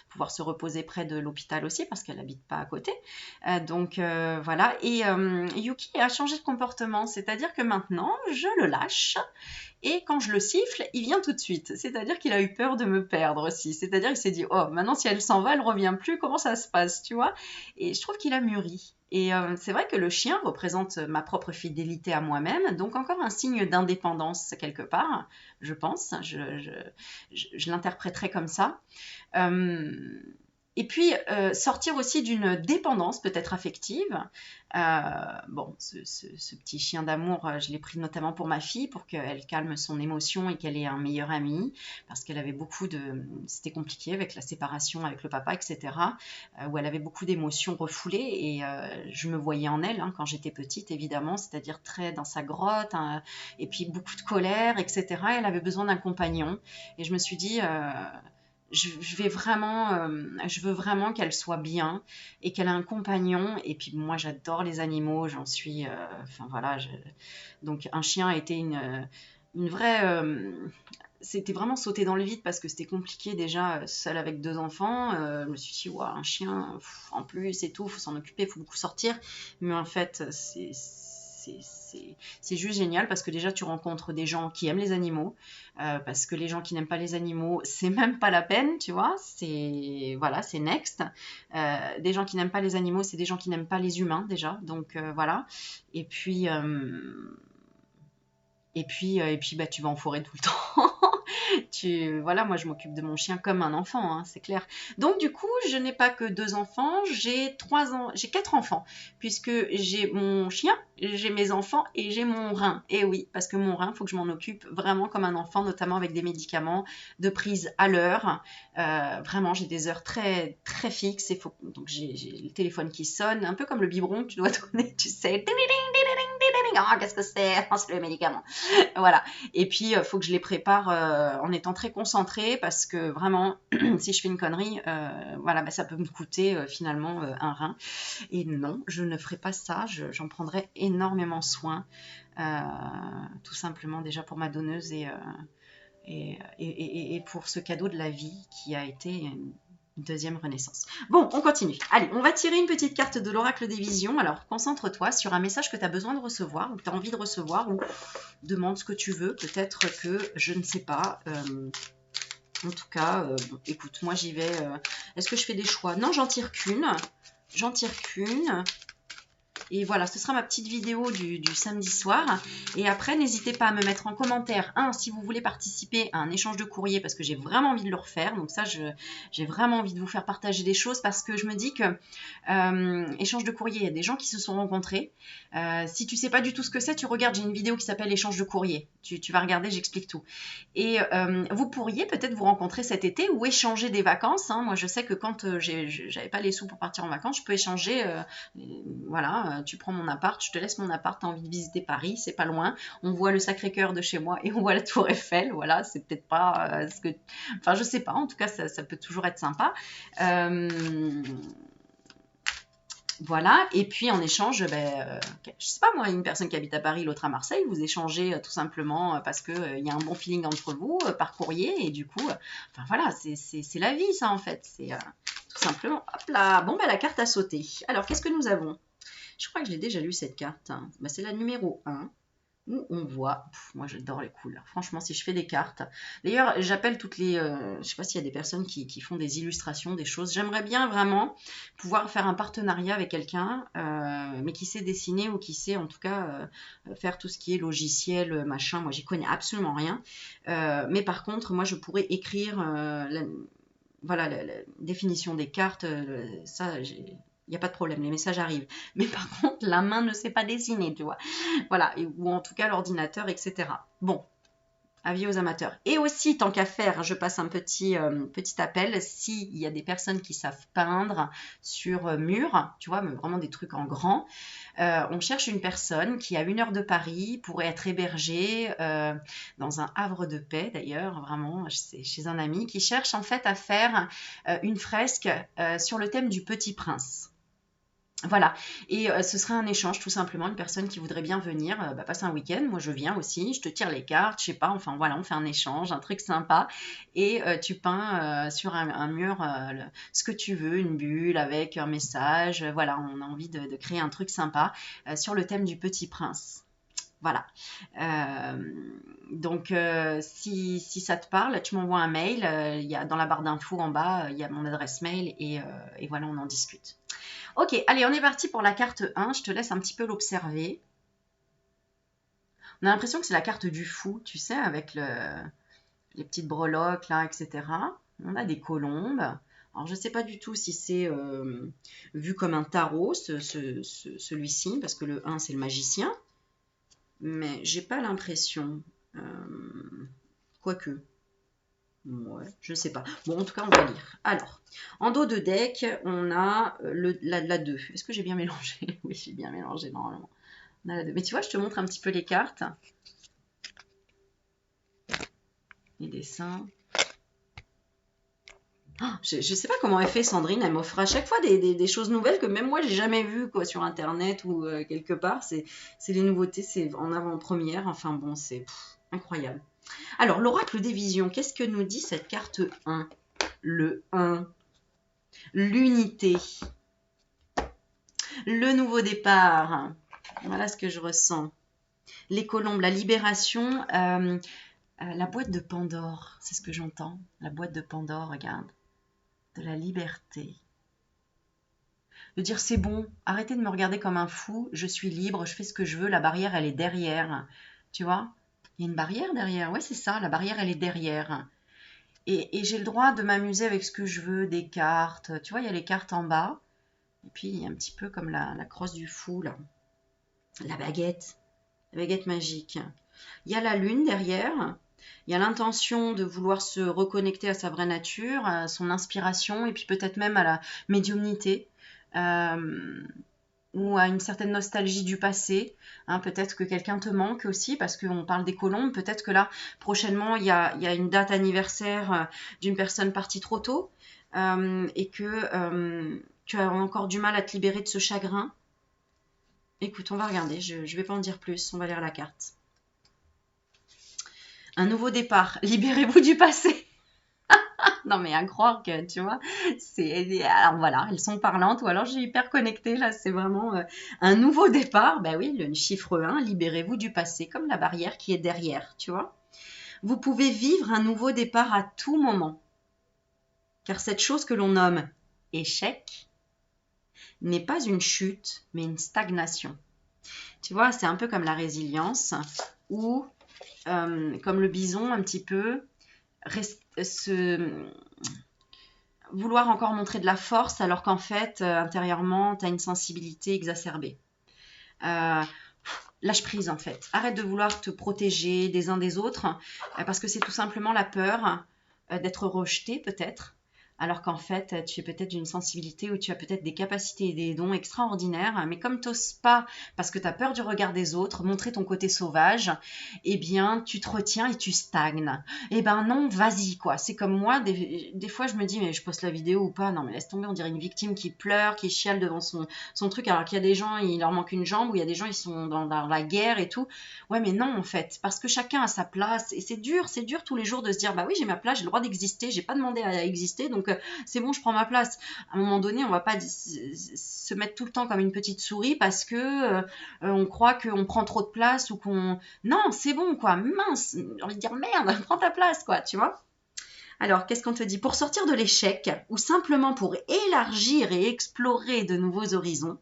pouvoir se reposer près de l'hôpital aussi parce qu'elle n'habite pas à côté. Donc voilà. Et Yuki a changé de comportement, c'est-à-dire que maintenant, je le lâche. Et quand je le siffle, il vient tout de suite. C'est-à-dire qu'il a eu peur de me perdre aussi. C'est-à-dire qu'il s'est dit, oh, maintenant si elle s'en va, elle revient plus. Comment ça se passe, tu vois? Et je trouve qu'il a mûri. Et c'est vrai que le chien représente ma propre fidélité à moi-même, donc encore un signe d'indépendance quelque part, je pense. Je l'interpréterai comme ça. Et puis, sortir aussi d'une dépendance peut-être affective. Bon, ce petit chien d'amour, je l'ai pris notamment pour ma fille, pour qu'elle calme son émotion et qu'elle ait un meilleur ami, parce qu'elle avait beaucoup de... C'était compliqué avec la séparation avec le papa, etc., où elle avait beaucoup d'émotions refoulées, et je me voyais en elle quand j'étais petite, évidemment, c'est-à-dire très dans sa grotte, et puis beaucoup de colère, etc. Elle avait besoin d'un compagnon, et je me suis dit... je veux vraiment qu'elle soit bien et qu'elle ait un compagnon. Et puis moi, j'adore les animaux, j'en suis, enfin voilà. Donc un chien a été une vraie, c'était vraiment sauter dans le vide parce que c'était compliqué déjà seule avec 2 enfants. Je me suis dit, ouais, un chien, en plus et tout, faut s'en occuper, faut beaucoup sortir. Mais en fait, c'est juste génial parce que déjà tu rencontres des gens qui aiment les animaux, parce que les gens qui n'aiment pas les animaux, c'est même pas la peine, tu vois, c'est voilà, c'est next. Des gens qui n'aiment pas les animaux, c'est des gens qui n'aiment pas les humains déjà, donc voilà. Et puis bah, tu vas en forêt tout le temps. Voilà, moi je m'occupe de mon chien comme un enfant, hein, c'est clair. Donc du coup, je n'ai pas que 2 enfants, j'ai 4 enfants, puisque j'ai mon chien, j'ai mes enfants et j'ai mon rein. Et oui, parce que mon rein, il faut que je m'en occupe vraiment comme un enfant, notamment avec des médicaments de prise à l'heure. Vraiment, j'ai des heures très, très fixes. Donc j'ai le téléphone qui sonne, un peu comme le biberon que tu dois donner, tu sais. Oh, qu'est-ce que c'est? Oh, c'est le médicament. Voilà. Et puis, il faut que je les prépare en étant très concentrée parce que vraiment, si je fais une connerie, voilà, ça peut me coûter finalement un rein. Et non, je ne ferai pas ça. J'en prendrai énormément soin, tout simplement déjà pour ma donneuse et pour ce cadeau de la vie qui a été une deuxième renaissance. Bon, on continue. Allez, on va tirer une petite carte de l'oracle des visions. Alors, concentre-toi sur un message que tu as besoin de recevoir ou que tu as envie de recevoir ou demande ce que tu veux. Peut-être que, je ne sais pas, En tout cas, bon, écoute, moi j'y vais. Est-ce que je fais des choix? Non, j'en tire qu'une. J'en tire qu'une. Et voilà, ce sera ma petite vidéo du samedi soir. Et après, n'hésitez pas à me mettre en commentaire, si vous voulez participer à un échange de courrier, parce que j'ai vraiment envie de le refaire. Donc ça, j'ai vraiment envie de vous faire partager des choses, parce que je me dis que échange de courrier, il y a des gens qui se sont rencontrés. Si tu sais pas du tout ce que c'est, tu regardes, j'ai une vidéo qui s'appelle échange de courrier. Tu vas regarder, j'explique tout. Et vous pourriez peut-être vous rencontrer cet été ou échanger des vacances. Moi, je sais que quand j'avais pas les sous pour partir en vacances, je peux échanger. Voilà, tu prends mon appart, je te laisse mon appart, t'as envie de visiter Paris, c'est pas loin. On voit le Sacré-Cœur de chez moi et on voit la Tour Eiffel. Voilà, c'est peut-être pas ce que. Enfin, je sais pas. En tout cas, ça peut toujours être sympa. Voilà, et puis en échange, je sais pas moi, une personne qui habite à Paris, l'autre à Marseille, vous échangez tout simplement parce qu'il y a un bon feeling entre vous par courrier, et du coup, enfin voilà, c'est la vie ça en fait, c'est tout simplement, hop là, bon la carte a sauté. Alors qu'est-ce que nous avons? Je crois que je l'ai déjà lu cette carte, c'est la numéro 1. Où on voit, moi j'adore les couleurs, franchement si je fais des cartes, d'ailleurs j'appelle toutes les, je sais pas s'il y a des personnes qui font des illustrations, des choses, j'aimerais bien vraiment pouvoir faire un partenariat avec quelqu'un, mais qui sait dessiner ou qui sait en tout cas faire tout ce qui est logiciel, machin, moi j'y connais absolument rien, mais par contre moi je pourrais écrire voilà, la définition des cartes, ça il n'y a pas de problème, les messages arrivent. Mais par contre, la main ne sait pas dessiner, tu vois. Voilà, ou en tout cas l'ordinateur, etc. Bon, avis aux amateurs. Et aussi, tant qu'à faire, je passe un petit appel. S'il y a des personnes qui savent peindre sur mur, tu vois, mais vraiment des trucs en grand, on cherche une personne qui, à 1 heure de Paris, pourrait être hébergée dans un havre de paix, d'ailleurs, vraiment, c'est chez un ami, qui cherche en fait à faire une fresque sur le thème du Petit Prince. Voilà, et ce serait un échange tout simplement, une personne qui voudrait bien venir passer un week-end, moi je viens aussi, je te tire les cartes, je sais pas, enfin voilà, on fait un échange, un truc sympa, et tu peins sur un mur ce que tu veux, une bulle avec un message, voilà, on a envie de créer un truc sympa sur le thème du Petit Prince. Voilà. Donc, si ça te parle, tu m'envoies un mail. Il y a, dans la barre d'infos en bas, il y a mon adresse mail et voilà, on en discute. Ok, allez, on est parti pour la carte 1. Je te laisse un petit peu l'observer. On a l'impression que c'est la carte du fou, tu sais, avec les petites breloques, là, etc. On a des colombes. Alors, je ne sais pas du tout si c'est vu comme un tarot, celui-ci, parce que le 1, c'est le magicien. Mais j'ai pas l'impression. Quoique. Ouais, je sais pas. Bon, en tout cas, on va lire. Alors, en dos de deck, on a la 2. Est-ce que j'ai bien mélangé? Oui, j'ai bien mélangé normalement. On a la 2. Mais tu vois, je te montre un petit peu les cartes. Les dessins. Oh, je ne sais pas comment elle fait, Sandrine. Elle m'offre à chaque fois des choses nouvelles que même moi, j'ai jamais vues quoi, sur Internet ou quelque part. C'est les nouveautés, c'est en avant-première. Enfin bon, c'est incroyable. Alors, l'oracle des visions, qu'est-ce que nous dit cette carte 1? Le 1. L'unité. Le nouveau départ. Voilà ce que je ressens. Les colombes, la libération. La boîte de Pandore, c'est ce que j'entends. La boîte de Pandore, regarde. De la liberté. De dire c'est bon, arrêtez de me regarder comme un fou, je suis libre, je fais ce que je veux, la barrière elle est derrière. Tu vois? Il y a une barrière derrière, ouais c'est ça, la barrière elle est derrière. Et j'ai le droit de m'amuser avec ce que je veux, des cartes. Tu vois, il y a les cartes en bas. Et puis, il y a un petit peu comme la crosse du fou, là. La baguette magique. Il y a la lune derrière. Il y a l'intention de vouloir se reconnecter à sa vraie nature, à son inspiration, et puis peut-être même à la médiumnité. Ou à une certaine nostalgie du passé. Peut-être que quelqu'un te manque aussi, parce qu'on parle des colombes. Peut-être que là, prochainement, il y a une date anniversaire d'une personne partie trop tôt, et que tu as encore du mal à te libérer de ce chagrin. Écoute, on va regarder, je ne vais pas en dire plus, on va lire la carte. Un nouveau départ, libérez-vous du passé. Non mais à croire que, tu vois, alors voilà, elles sont parlantes, ou alors j'ai hyper connecté, là c'est vraiment un nouveau départ. Ben oui, le chiffre 1, libérez-vous du passé, comme la barrière qui est derrière, tu vois. Vous pouvez vivre un nouveau départ à tout moment, car cette chose que l'on nomme échec n'est pas une chute, mais une stagnation. Tu vois, c'est un peu comme la résilience, ou comme le bison un petit peu, vouloir encore montrer de la force alors qu'en fait, intérieurement, tu as une sensibilité exacerbée. Lâche prise en fait. Arrête de vouloir te protéger des uns des autres parce que c'est tout simplement la peur d'être rejeté peut-être. Alors qu'en fait, tu es peut-être d'une sensibilité où tu as peut-être des capacités et des dons extraordinaires, mais comme tu n'oses pas, parce que tu as peur du regard des autres, montrer ton côté sauvage, eh bien, tu te retiens et tu stagnes. Eh ben non, vas-y, quoi. C'est comme moi, des fois, je me dis, mais je poste la vidéo ou pas? Non, mais laisse tomber, on dirait une victime qui pleure, qui chiale devant son truc, alors qu'il y a des gens, il leur manque une jambe, ou il y a des gens, ils sont dans la guerre et tout. Ouais, mais non, en fait, parce que chacun a sa place, et c'est dur tous les jours de se dire, bah oui, j'ai ma place, j'ai le droit d'exister, j'ai pas demandé à exister, donc c'est bon, je prends ma place. À un moment donné, on va pas se mettre tout le temps comme une petite souris parce que on croit qu'on prend trop de place ou qu'on... Non, c'est bon, quoi, mince, j'ai envie de dire merde, prends ta place, quoi, tu vois. Alors, qu'est-ce qu'on te dit? Pour sortir de l'échec, ou simplement pour élargir et explorer de nouveaux horizons,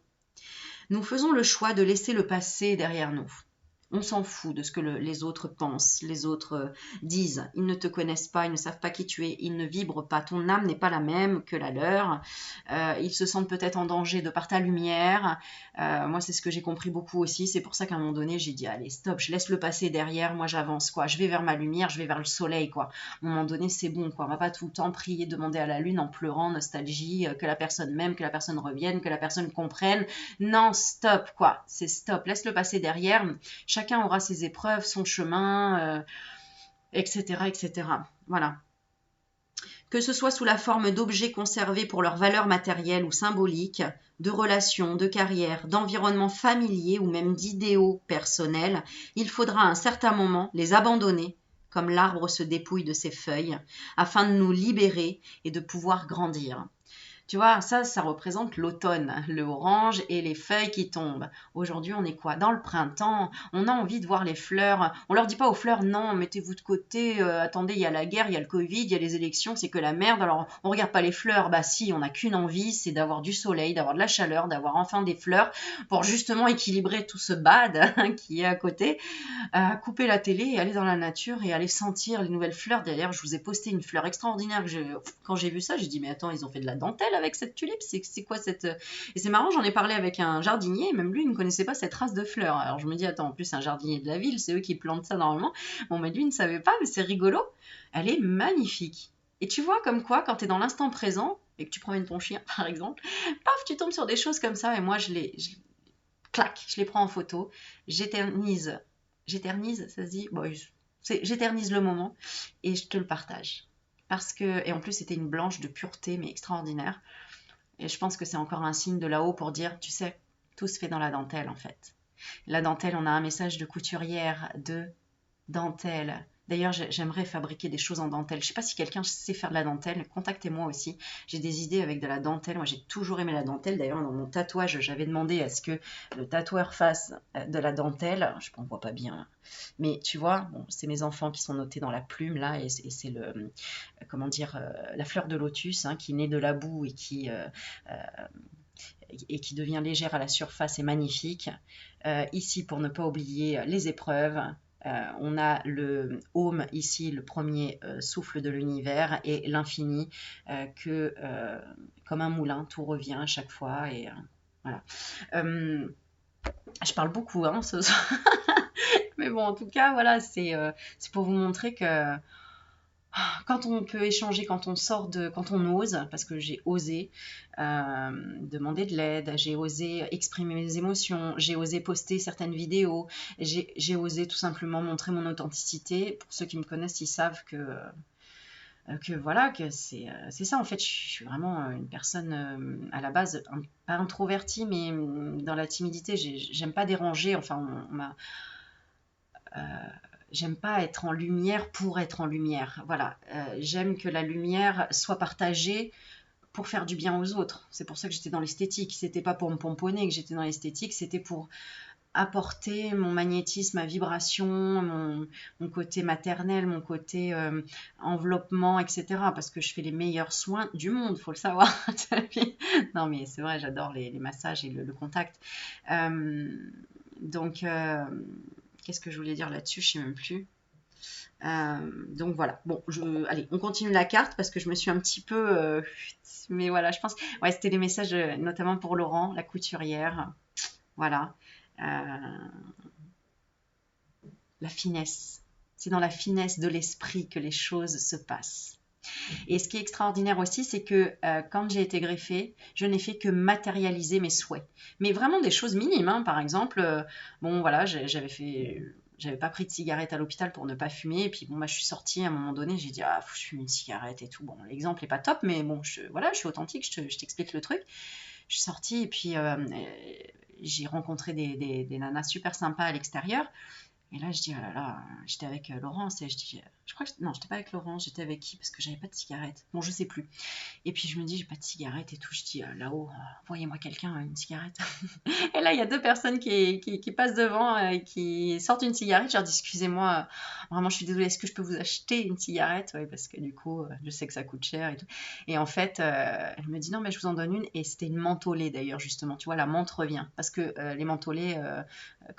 nous faisons le choix de laisser le passé derrière nous. On s'en fout de ce que les autres pensent, les autres disent. Ils ne te connaissent pas, ils ne savent pas qui tu es, ils ne vibrent pas. Ton âme n'est pas la même que la leur. Ils se sentent peut-être en danger de par ta lumière. Moi, c'est ce que j'ai compris beaucoup aussi. C'est pour ça qu'à un moment donné, j'ai dit, allez, stop, je laisse le passé derrière. Moi, j'avance, quoi. Je vais vers ma lumière, je vais vers le soleil, quoi. À un moment donné, c'est bon, quoi. On va pas tout le temps prier, demander à la lune en pleurant, nostalgie, que la personne m'aime, que la personne revienne, que la personne comprenne. Non, stop, quoi. C'est stop. Laisse le passé derrière. Chacun aura ses épreuves, son chemin, etc., etc. Voilà. Que ce soit sous la forme d'objets conservés pour leur valeur matérielle ou symbolique, de relations, de carrière, d'environnements familiers ou même d'idéaux personnels, il faudra à un certain moment les abandonner, comme l'arbre se dépouille de ses feuilles, afin de nous libérer et de pouvoir grandir. Tu vois, ça représente l'automne, le orange et les feuilles qui tombent. Aujourd'hui, on est quoi? Dans le printemps, on a envie de voir les fleurs. On leur dit pas aux fleurs, non, mettez-vous de côté, attendez, il y a la guerre, il y a le Covid, il y a les élections, c'est que la merde. Alors, on regarde pas les fleurs. Bah si, on n'a qu'une envie, c'est d'avoir du soleil, d'avoir de la chaleur, d'avoir enfin des fleurs pour justement équilibrer tout ce bad qui est à côté. Couper la télé et aller dans la nature et aller sentir les nouvelles fleurs. D'ailleurs, je vous ai posté une fleur extraordinaire. Quand j'ai vu ça, j'ai dit, mais attends, ils ont fait de la dentelle avec cette tulipe. C'est quoi cette... Et c'est marrant, j'en ai parlé avec un jardinier, même lui, il ne connaissait pas cette race de fleurs. Alors je me dis, attends, en plus, c'est un jardinier de la ville, c'est eux qui plantent ça normalement. Bon, mais lui, il ne savait pas, mais c'est rigolo. Elle est magnifique. Et tu vois, comme quoi, quand tu es dans l'instant présent, et que tu promènes ton chien, par exemple, paf, tu tombes sur des choses comme ça, et moi, clac, je les prends en photo, j'éternise, ça se dit, bon, j'éternise le moment et je te le partage. Parce que, et en plus c'était une blanche de pureté mais extraordinaire. Et je pense que c'est encore un signe de là-haut pour dire, tu sais, tout se fait dans la dentelle en fait. La dentelle, on a un message de couturière, de dentelle. D'ailleurs, j'aimerais fabriquer des choses en dentelle. Je ne sais pas si quelqu'un sait faire de la dentelle, contactez-moi aussi. J'ai des idées avec de la dentelle. Moi, j'ai toujours aimé la dentelle. D'ailleurs, dans mon tatouage, j'avais demandé à ce que le tatoueur fasse de la dentelle. Je ne vois pas bien. Mais tu vois, bon, c'est mes enfants qui sont notés dans la plume, là, et c'est le, comment dire, la fleur de lotus hein, qui naît de la boue et qui devient légère à la surface et magnifique. Ici, pour ne pas oublier les épreuves, on a le Om ici, le premier souffle de l'univers, et l'infini, comme un moulin, tout revient à chaque fois. Et voilà. Je parle beaucoup hein, ce soir. Mais bon, en tout cas, voilà, c'est pour vous montrer que quand on peut échanger, quand on ose, parce que j'ai osé demander de l'aide, j'ai osé exprimer mes émotions, j'ai osé poster certaines vidéos, j'ai osé tout simplement montrer mon authenticité. Pour ceux qui me connaissent, ils savent que voilà, que c'est ça en fait. Je suis vraiment une personne à la base, pas introvertie, mais dans la timidité, j'aime pas déranger. Enfin, j'aime pas être en lumière pour être en lumière. Voilà, j'aime que la lumière soit partagée pour faire du bien aux autres. C'est pour ça que j'étais dans l'esthétique. C'était pas pour me pomponner que j'étais dans l'esthétique, c'était pour apporter mon magnétisme, ma vibration, mon côté maternel, mon côté enveloppement, etc. Parce que je fais les meilleurs soins du monde, faut le savoir. Non, mais c'est vrai, j'adore les massages et le contact. Euh, donc, qu'est-ce que je voulais dire là-dessus? Je sais même plus. Donc voilà. Bon, allez, on continue la carte parce que je me suis un petit peu. Mais voilà, je pense. Ouais, c'était les messages, notamment pour Laurent, la couturière. Voilà. La finesse. C'est dans la finesse de l'esprit que les choses se passent. Et ce qui est extraordinaire aussi, c'est que quand j'ai été greffée, je n'ai fait que matérialiser mes souhaits. Mais vraiment des choses minimes, hein. Par exemple, bon voilà, j'avais pas pris de cigarette à l'hôpital pour ne pas fumer. Et puis bon, bah, je suis sortie à un moment donné, j'ai dit, ah, faut que je fume une cigarette et tout. Bon, l'exemple est pas top, mais bon, voilà, je suis authentique, je t'explique le truc. Je suis sortie et puis j'ai rencontré des nanas super sympas à l'extérieur. Et là, je dis, oh là là, j'étais avec Laurence et je dis, je crois que, non, j'étais pas avec Laurence, j'étais avec qui? Parce que j'avais pas de cigarette. Bon, je sais plus. Et puis je me dis, j'ai pas de cigarette et tout. Je dis, là-haut, envoyez-moi quelqu'un une cigarette. Et là, il y a deux personnes qui passent devant et qui sortent une cigarette. Je leur dis, excusez-moi, vraiment, je suis désolée, est-ce que je peux vous acheter une cigarette? Oui, parce que du coup, je sais que ça coûte cher et tout. Et en fait, elle me dit, non, mais je vous en donne une. Et c'était une mentholée d'ailleurs, justement. Tu vois, la menthe revient. Parce que les mentholées,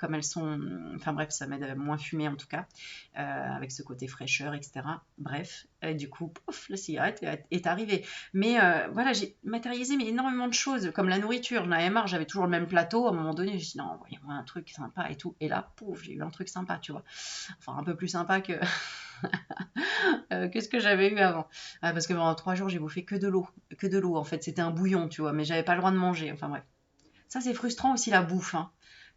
comme elles sont. Enfin bref, ça m'aide à moins fumer en tout cas, avec ce côté fraîcheur, etc. Bref, du coup, pouf, la cigarette est arrivée. Mais voilà, j'ai matérialisé mais énormément de choses, comme la nourriture. J'en avais marre, j'avais toujours le même plateau. À un moment donné, j'ai dit non, envoyez-moi un truc sympa et tout. Et là, pouf, j'ai eu un truc sympa, tu vois. Enfin, un peu plus sympa que, que ce que j'avais eu avant. Parce que pendant 3 jours, j'ai bouffé que de l'eau. Que de l'eau, en fait. C'était un bouillon, tu vois, mais j'avais pas le droit de manger. Enfin bref. Ça, c'est frustrant aussi la bouffe, hein.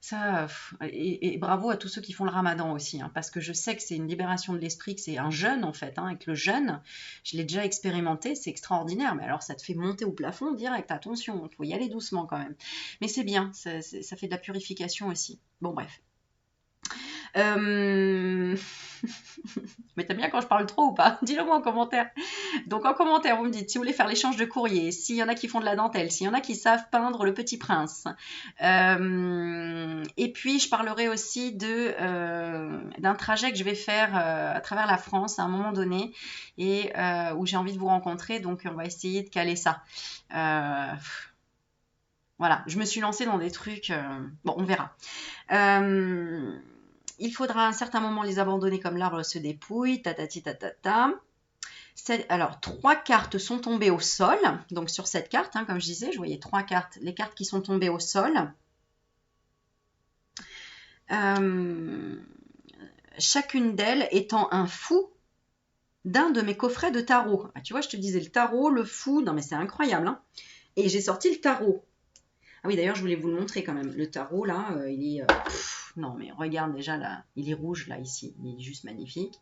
Ça, et bravo à tous ceux qui font le ramadan aussi, hein, parce que je sais que c'est une libération de l'esprit, que c'est un jeûne en fait, hein, et que le jeûne, je l'ai déjà expérimenté, c'est extraordinaire, mais alors ça te fait monter au plafond direct, attention, il faut y aller doucement quand même. Mais c'est bien, ça fait de la purification aussi. Bon bref. Euh... Mais t'aimes bien quand je parle trop ou pas? Dis-le moi en commentaire. Donc en commentaire, vous me dites si vous voulez faire l'échange de courrier, s'il y en a qui font de la dentelle, s'il y en a qui savent peindre le Petit Prince. Et puis je parlerai aussi d'un trajet que je vais faire à travers la France à un moment donné et où j'ai envie de vous rencontrer. Donc on va essayer de caler ça. Voilà, je me suis lancée dans des trucs. Bon, on verra. Il faudra à un certain moment les abandonner comme l'arbre se dépouille, tatati tatata. Alors, 3 cartes sont tombées au sol. Donc, sur cette carte, hein, comme je disais, je voyais 3 cartes. Les cartes qui sont tombées au sol. Chacune d'elles étant un fou d'un de mes coffrets de tarot. Ah, tu vois, je te disais le tarot, le fou. Non, mais c'est incroyable. Hein. Et j'ai sorti le tarot. Ah oui, d'ailleurs, je voulais vous le montrer quand même. Le tarot, là, il est... non, mais regarde déjà, là. Il est rouge, là, ici. Il est juste magnifique.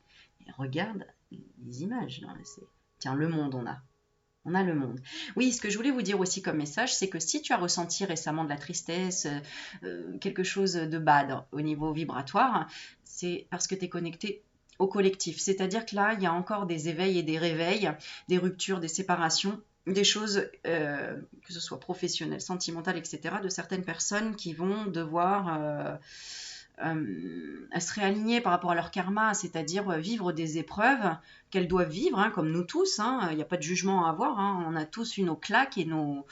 Et regarde les images. Non, tiens, le monde, on a. On a le monde. Oui, ce que je voulais vous dire aussi comme message, c'est que si tu as ressenti récemment de la tristesse, quelque chose de bad au niveau vibratoire, c'est parce que tu es connecté au collectif. C'est-à-dire que là, il y a encore des éveils et des réveils, des ruptures, des séparations, des choses, que ce soit professionnelles, sentimentales, etc., de certaines personnes qui vont devoir se réaligner par rapport à leur karma, c'est-à-dire vivre des épreuves qu'elles doivent vivre, hein, comme nous tous. Il n'y a pas de jugement à avoir. Hein, on a tous eu nos claques et nos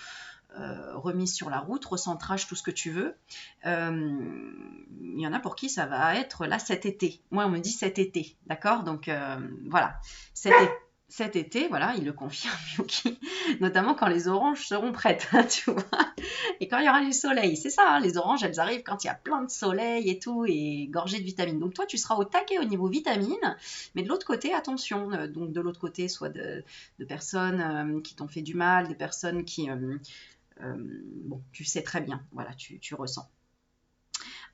remises sur la route, recentrage, tout ce que tu veux. Il y en a pour qui ça va être là cet été. Moi, on me dit cet été, d'accord? Donc voilà, cet été, voilà, il le confirme, Yuki, notamment quand les oranges seront prêtes, tu vois, et quand il y aura du soleil. C'est ça, hein, les oranges, elles arrivent quand il y a plein de soleil et tout, et gorgées de vitamines. Donc toi, tu seras au taquet au niveau vitamines, mais de l'autre côté, attention, donc de l'autre côté, soit de personnes qui t'ont fait du mal, des personnes qui... bon, tu sais très bien, voilà, tu ressens.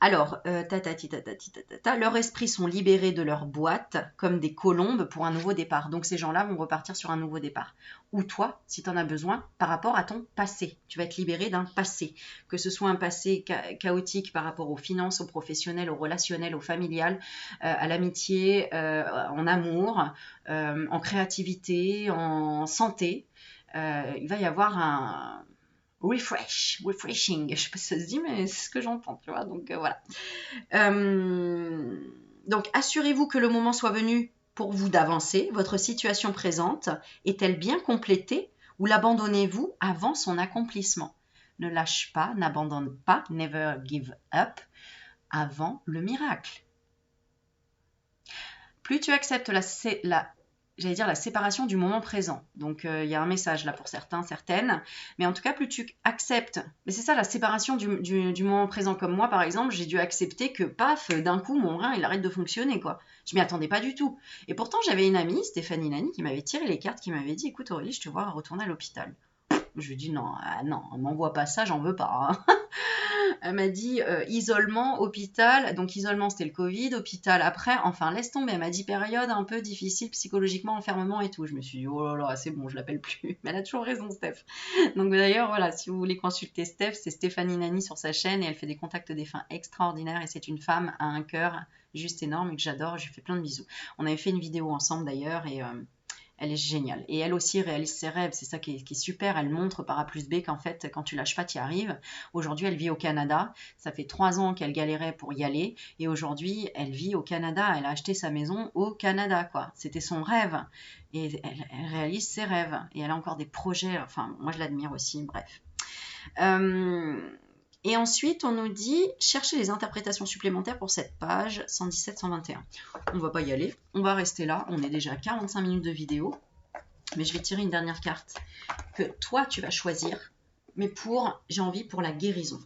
Alors, leurs esprits sont libérés de leur boîte comme des colombes pour un nouveau départ. Donc ces gens-là vont repartir sur un nouveau départ. Ou toi, si tu en as besoin, par rapport à ton passé. Tu vas être libéré d'un passé. Que ce soit un passé chaotique par rapport aux finances, aux professionnels, au relationnel, au familial, à l'amitié, en amour, en créativité, en santé. Il va y avoir refreshing. Je sais pas si ça se dit, mais c'est ce que j'entends, tu vois. Donc voilà. Donc assurez-vous que le moment soit venu pour vous d'avancer. Votre situation présente est-elle bien complétée ou l'abandonnez-vous avant son accomplissement? Ne lâche pas, n'abandonne pas, never give up avant le miracle. Plus tu acceptes la séparation du moment présent. Donc, il y a un message là pour certains, certaines. Mais en tout cas, plus tu acceptes. Mais c'est ça, la séparation du moment présent. Comme moi, par exemple, j'ai dû accepter que, paf, d'un coup, mon rein, il arrête de fonctionner, quoi. Je m'y attendais pas du tout. Et pourtant, j'avais une amie, Stéphanie Lani, qui m'avait tiré les cartes, qui m'avait dit, écoute, Aurélie, je te vois retourner à l'hôpital. Je lui ai dit, non, non, m'envoie pas ça, j'en veux pas. Hein. Elle m'a dit isolement, hôpital. Donc isolement, c'était le Covid. Hôpital après. Enfin, laisse tomber. Elle m'a dit période un peu difficile psychologiquement, enfermement et tout. Je me suis dit, oh là là, c'est bon, je l'appelle plus. Mais elle a toujours raison, Steph. Donc d'ailleurs, voilà, si vous voulez consulter Steph, c'est Stéphanie Lani sur sa chaîne et elle fait des contacts défunts extraordinaires. Et c'est une femme à un cœur juste énorme et que j'adore. Je lui fais plein de bisous. On avait fait une vidéo ensemble d'ailleurs et... elle est géniale. Et elle aussi réalise ses rêves. C'est ça qui est super. Elle montre par A plus B qu'en fait, quand tu lâches pas, tu y arrives. Aujourd'hui, elle vit au Canada. Ça fait 3 ans qu'elle galérait pour y aller. Et aujourd'hui, elle vit au Canada. Elle a acheté sa maison au Canada, quoi. C'était son rêve. Et elle réalise ses rêves. Et elle a encore des projets. Enfin, moi, je l'admire aussi. Bref. Et ensuite, on nous dit chercher les interprétations supplémentaires pour cette page 117-121. On ne va pas y aller, on va rester là. On est déjà à 45 minutes de vidéo. Mais je vais tirer une dernière carte que toi, tu vas choisir. Mais j'ai envie pour la guérison.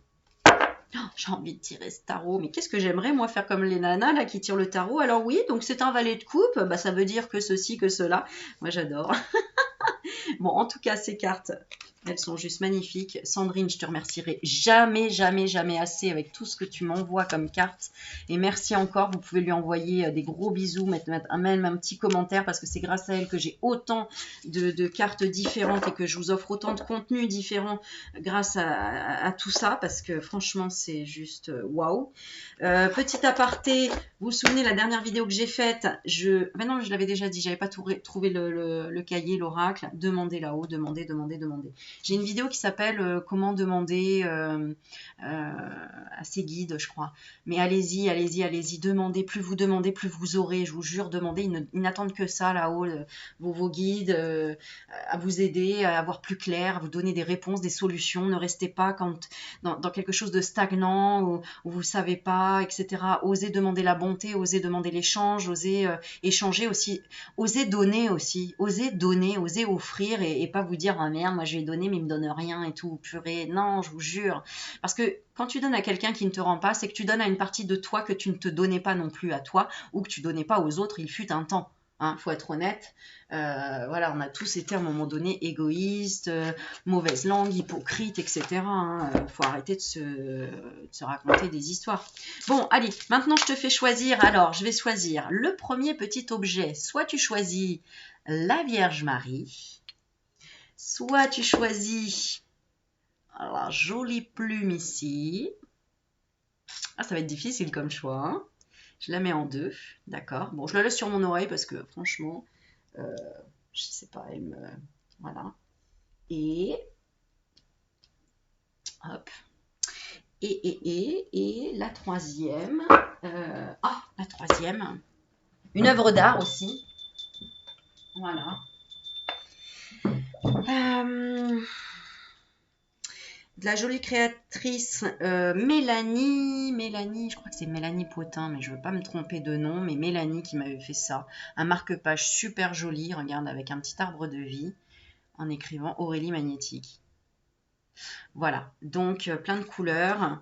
Oh, j'ai envie de tirer ce tarot. Mais qu'est-ce que j'aimerais, moi, faire comme les nanas là, qui tirent le tarot. Alors oui, donc c'est un valet de coupe. Bah, ça veut dire que ceci, que cela. Moi, j'adore. Bon, en tout cas, ces cartes... elles sont juste magnifiques. Sandrine, je te remercierai jamais, jamais, jamais assez avec tout ce que tu m'envoies comme carte. Et merci encore. Vous pouvez lui envoyer des gros bisous, mettre même un petit commentaire parce que c'est grâce à elle que j'ai autant de cartes différentes et que je vous offre autant de contenus différents grâce à tout ça parce que franchement, c'est juste waouh. Petit aparté, vous vous souvenez la dernière vidéo que j'ai faite, maintenant je l'avais déjà dit, j'avais pas trouvé le cahier, l'oracle. Demandez là-haut, demandez. J'ai une vidéo qui s'appelle comment demander à ses guides, je crois. Mais allez-y, demandez. Plus vous aurez. Je vous jure, demandez. Ils n'attendent que ça là-haut, vos guides, à vous aider, à avoir plus clair, à vous donner des réponses, des solutions. Ne restez pas dans quelque chose de stagnant où vous ne savez pas, etc. Osez demander la bonté, osez demander l'échange, osez échanger aussi, osez donner aussi, osez offrir et pas vous dire ah merde, moi je vais donner mais il me donne rien et tout, purée. Non, je vous jure. Parce que quand tu donnes à quelqu'un qui ne te rend pas, c'est que tu donnes à une partie de toi que tu ne te donnais pas non plus à toi ou que tu donnais pas aux autres, il fut un temps. Hein, faut être honnête. Voilà, on a tous été à un moment donné égoïstes, mauvaise langue, hypocrite, etc. Hein. Faut arrêter de se raconter des histoires. Bon, allez, maintenant je te fais choisir. Alors, je vais choisir le premier petit objet. Soit tu choisis la Vierge Marie, soit tu choisis la jolie plume ici. Ah, ça va être difficile comme choix. Hein. Je la mets en 2, d'accord. Bon, je la laisse sur mon oreille parce que franchement, je sais pas, elle me... Voilà. Et... Hop. Et la troisième... la troisième. Une œuvre d'art aussi. Voilà. De la jolie créatrice Mélanie, je crois que c'est Mélanie Potin, mais je ne veux pas me tromper de nom, mais Mélanie qui m'avait fait ça. Un marque-page super joli, regarde, avec un petit arbre de vie, en écrivant Aurélie Magnétique. Voilà, donc plein de couleurs.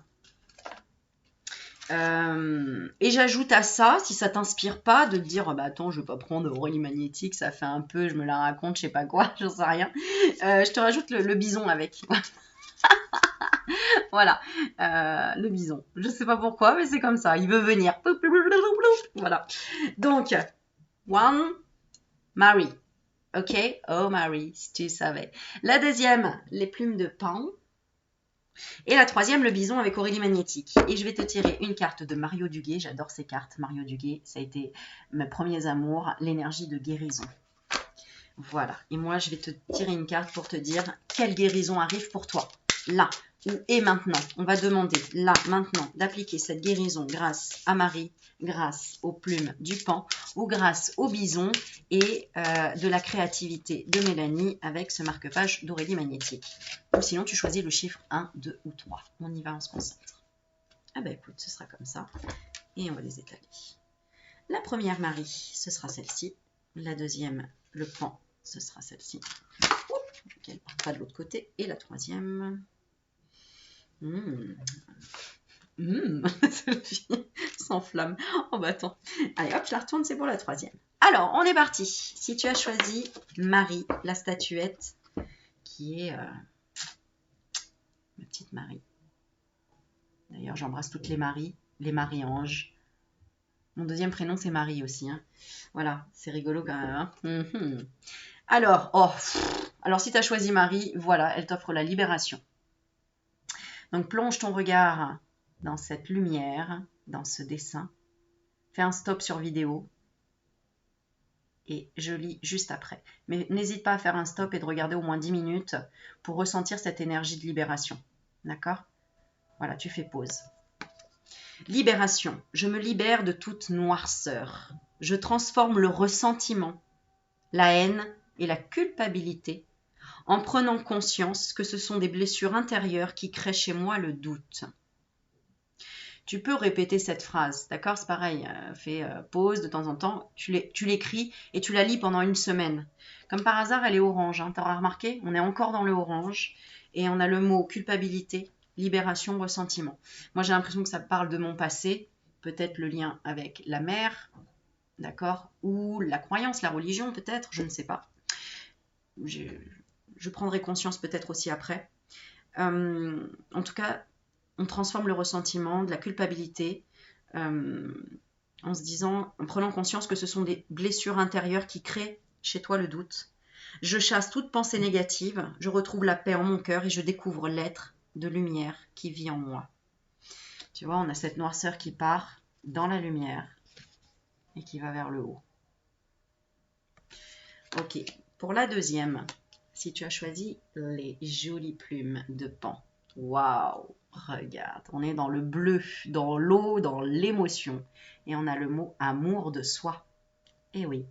Et j'ajoute à ça, si ça t'inspire pas, de te dire bah attends, je vais pas prendre Aurélie Magnétique, ça fait un peu, je me la raconte, je sais pas quoi, j'en sais rien. Je te rajoute le bison avec. Voilà, le bison. Je sais pas pourquoi, mais c'est comme ça. Il veut venir. Voilà. Donc, one, Marie. Ok? Oh, Marie, si tu savais. La deuxième, les plumes de pan. Et la troisième, le bison avec Aurélie Magnétique. Et je vais te tirer une carte de Mario Duguay. J'adore ces cartes. Mario Duguay, ça a été mes premiers amours, l'énergie de guérison. Voilà. Et moi, je vais te tirer une carte pour te dire quelle guérison arrive pour toi. là ou et maintenant, on va demander là, maintenant, d'appliquer cette guérison grâce à Marie, grâce aux plumes du pan ou grâce au bison et de la créativité de Mélanie avec ce marque-page d'Aurélie Magnétique. Ou sinon, tu choisis le chiffre 1, 2 ou 3. On y va, on se concentre. Ah ben écoute, ce sera comme ça. Et on va les étaler. La première Marie, ce sera celle-ci. La deuxième, le pan, ce sera celle-ci. Qu'elle ne parte pas de l'autre côté. Et la troisième... sans flamme. Oh bah attends. Allez hop, je la retourne, c'est pour la troisième. Alors, on est parti. Si tu as choisi Marie, la statuette, qui est ma petite Marie. D'ailleurs, j'embrasse toutes les Maries, les Marie-Anges. Mon deuxième prénom, c'est Marie aussi. Hein. Voilà, c'est rigolo quand même. Hein. Alors, alors, si tu as choisi Marie, voilà, elle t'offre la libération. Donc, plonge ton regard dans cette lumière, dans ce dessin. Fais un stop sur vidéo. Et je lis juste après. Mais n'hésite pas à faire un stop et de regarder au moins 10 minutes pour ressentir cette énergie de libération. D'accord ? Voilà, tu fais pause. Libération. Je me libère de toute noirceur. Je transforme le ressentiment, la haine et la culpabilité en prenant conscience que ce sont des blessures intérieures qui créent chez moi le doute. Tu peux répéter cette phrase, d'accord? C'est pareil, fais pause de temps en temps, tu l'écris et tu la lis pendant une semaine. Comme par hasard, elle est orange, hein, tu auras remarqué? On est encore dans le orange et on a le mot culpabilité, libération, ressentiment. Moi, j'ai l'impression que ça parle de mon passé, peut-être le lien avec la mère, d'accord? Ou la croyance, la religion peut-être, je ne sais pas. Je prendrai conscience peut-être aussi après. En tout cas, on transforme le ressentiment, de la culpabilité, en se disant, en prenant conscience que ce sont des blessures intérieures qui créent chez toi le doute. Je chasse toute pensée négative, je retrouve la paix en mon cœur et je découvre l'être de lumière qui vit en moi. Tu vois, on a cette noirceur qui part dans la lumière et qui va vers le haut. Ok, pour la deuxième, si tu as choisi les jolies plumes de pan. Waouh! Regarde, on est dans le bleu, dans l'eau, dans l'émotion. Et on a le mot amour de soi. Eh oui,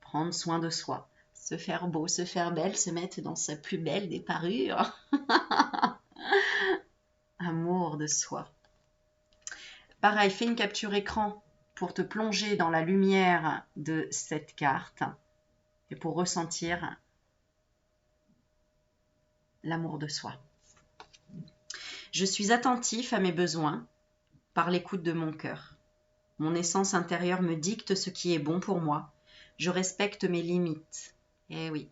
prendre soin de soi. Se faire beau, se faire belle, se mettre dans sa plus belle des parures. Amour de soi. Pareil, fais une capture écran pour te plonger dans la lumière de cette carte et pour ressentir l'amour de soi. Je suis attentif à mes besoins par l'écoute de mon cœur. Mon essence intérieure me dicte ce qui est bon pour moi. Je respecte mes limites. Eh oui,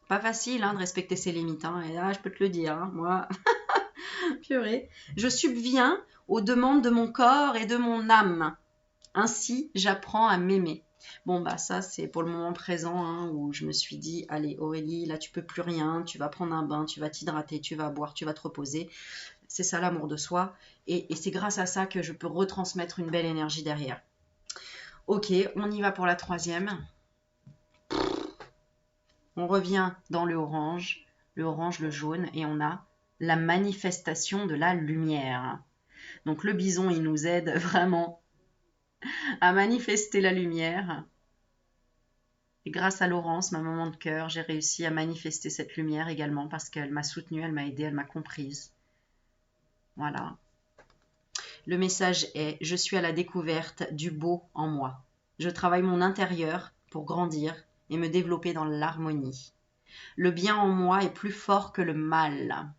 pas facile de respecter ses limites. Et là, je peux te le dire, moi, purée. Je subviens aux demandes de mon corps et de mon âme. Ainsi, j'apprends à m'aimer. Bon, bah ça, c'est pour le moment présent où je me suis dit, allez Aurélie, là, tu peux plus rien, tu vas prendre un bain, tu vas t'hydrater, tu vas boire, tu vas te reposer. C'est ça l'amour de soi. Et c'est grâce à ça que je peux retransmettre une belle énergie derrière. Ok, on y va pour la troisième. On revient dans le orange, le jaune, et on a la manifestation de la lumière. Donc le bison, il nous aide vraiment à manifester la lumière. Et grâce à Laurence, ma maman de cœur, j'ai réussi à manifester cette lumière également parce qu'elle m'a soutenue, elle m'a aidée, elle m'a comprise. Voilà. Le message est « Je suis à la découverte du beau en moi. Je travaille mon intérieur pour grandir et me développer dans l'harmonie. Le bien en moi est plus fort que le mal.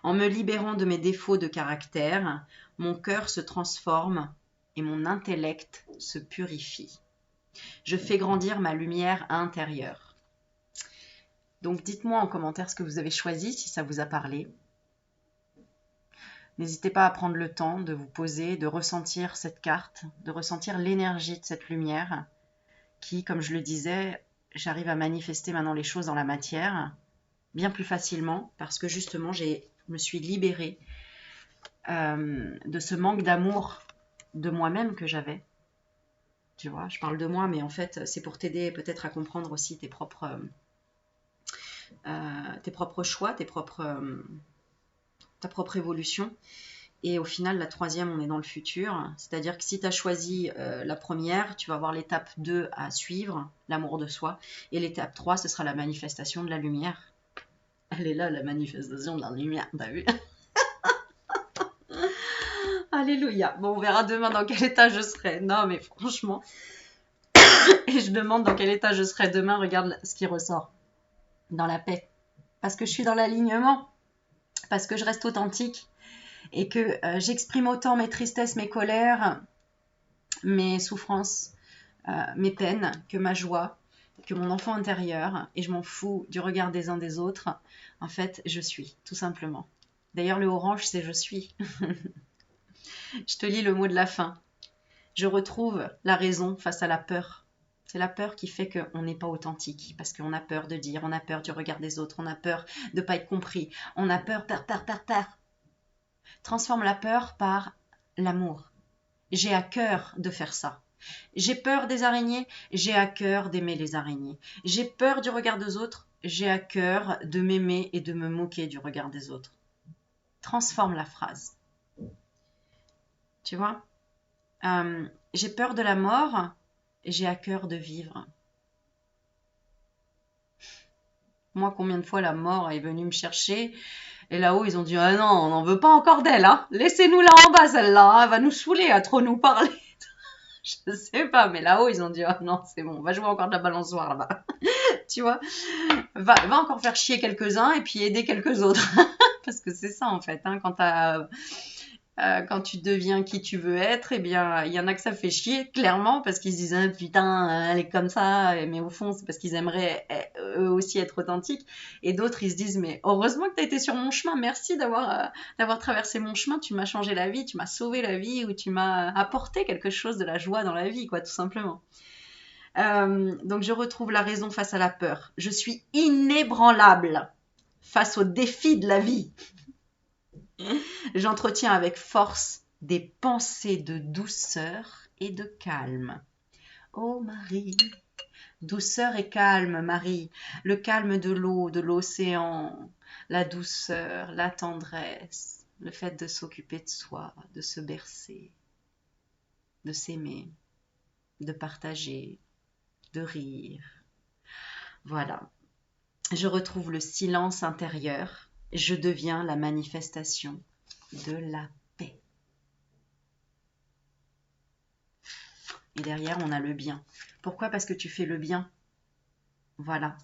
En me libérant de mes défauts de caractère, mon cœur se transforme et mon intellect se purifie. Je fais grandir ma lumière intérieure. » Donc dites-moi en commentaire ce que vous avez choisi, si ça vous a parlé. N'hésitez pas à prendre le temps de vous poser, de ressentir cette carte, de ressentir l'énergie de cette lumière qui, comme je le disais, j'arrive à manifester maintenant les choses dans la matière bien plus facilement parce que justement, je me suis libérée de ce manque d'amour de moi-même que j'avais. Tu vois, je parle de moi, mais en fait, c'est pour t'aider peut-être à comprendre aussi tes propres tes propres choix, ta propre évolution. Et au final, la troisième, on est dans le futur. C'est-à-dire que si tu as choisi la première, tu vas avoir l'étape 2 à suivre, l'amour de soi. Et l'étape 3, ce sera la manifestation de la lumière. Elle est là, la manifestation de la lumière, t'as vu? Alléluia. Bon, on verra demain dans quel état je serai. Non, mais franchement. Et je demande dans quel état je serai demain. Regarde ce qui ressort. Dans la paix. Parce que je suis dans l'alignement. Parce que je reste authentique. Et que j'exprime autant mes tristesses, mes colères, mes souffrances, mes peines, que ma joie, que mon enfant intérieur. Et je m'en fous du regard des uns des autres. En fait, je suis, tout simplement. D'ailleurs, le orange, c'est je suis. Je te lis le mot de la fin. Je retrouve la raison face à la peur. C'est la peur qui fait qu'on n'est pas authentique, parce qu'on a peur de dire, on a peur du regard des autres, on a peur de ne pas être compris, on a peur. Transforme la peur par l'amour. J'ai à cœur de faire ça. J'ai peur des araignées, j'ai à cœur d'aimer les araignées. J'ai peur du regard des autres, j'ai à cœur de m'aimer et de me moquer du regard des autres. Transforme la phrase. Tu vois ? J'ai peur de la mort, j'ai à cœur de vivre. Moi, combien de fois la mort est venue me chercher et là-haut, ils ont dit « Ah non, on n'en veut pas encore d'elle, hein. Laissez-nous là en bas, celle-là, hein. Elle va nous saouler à trop nous parler. » Je sais pas, mais là-haut, ils ont dit « Ah non, c'est bon, on va jouer encore de la balançoire là-bas. » Tu vois, va encore faire chier quelques-uns et puis aider quelques autres. Parce que c'est ça, en fait, hein, quand tu deviens qui tu veux être, eh bien, il y en a que ça fait chier, clairement, parce qu'ils se disent ah, putain, elle est comme ça, mais au fond, c'est parce qu'ils aimeraient eux aussi être authentiques. Et d'autres, ils se disent mais heureusement que tu as été sur mon chemin, merci d'avoir traversé mon chemin, tu m'as changé la vie, tu m'as sauvé la vie, ou tu m'as apporté quelque chose de la joie dans la vie, quoi, tout simplement. Donc, je retrouve la raison face à la peur. Je suis inébranlable face aux défis de la vie. J'entretiens avec force des pensées de douceur et de calme. Oh Marie, douceur et calme, Marie, le calme de l'eau, de l'océan, la douceur, la tendresse, le fait de s'occuper de soi, de se bercer, de s'aimer, de partager, de rire. Voilà, je retrouve le silence intérieur, je deviens la manifestation de la paix. Et derrière, on a le bien. Pourquoi ? Parce que tu fais le bien. Voilà.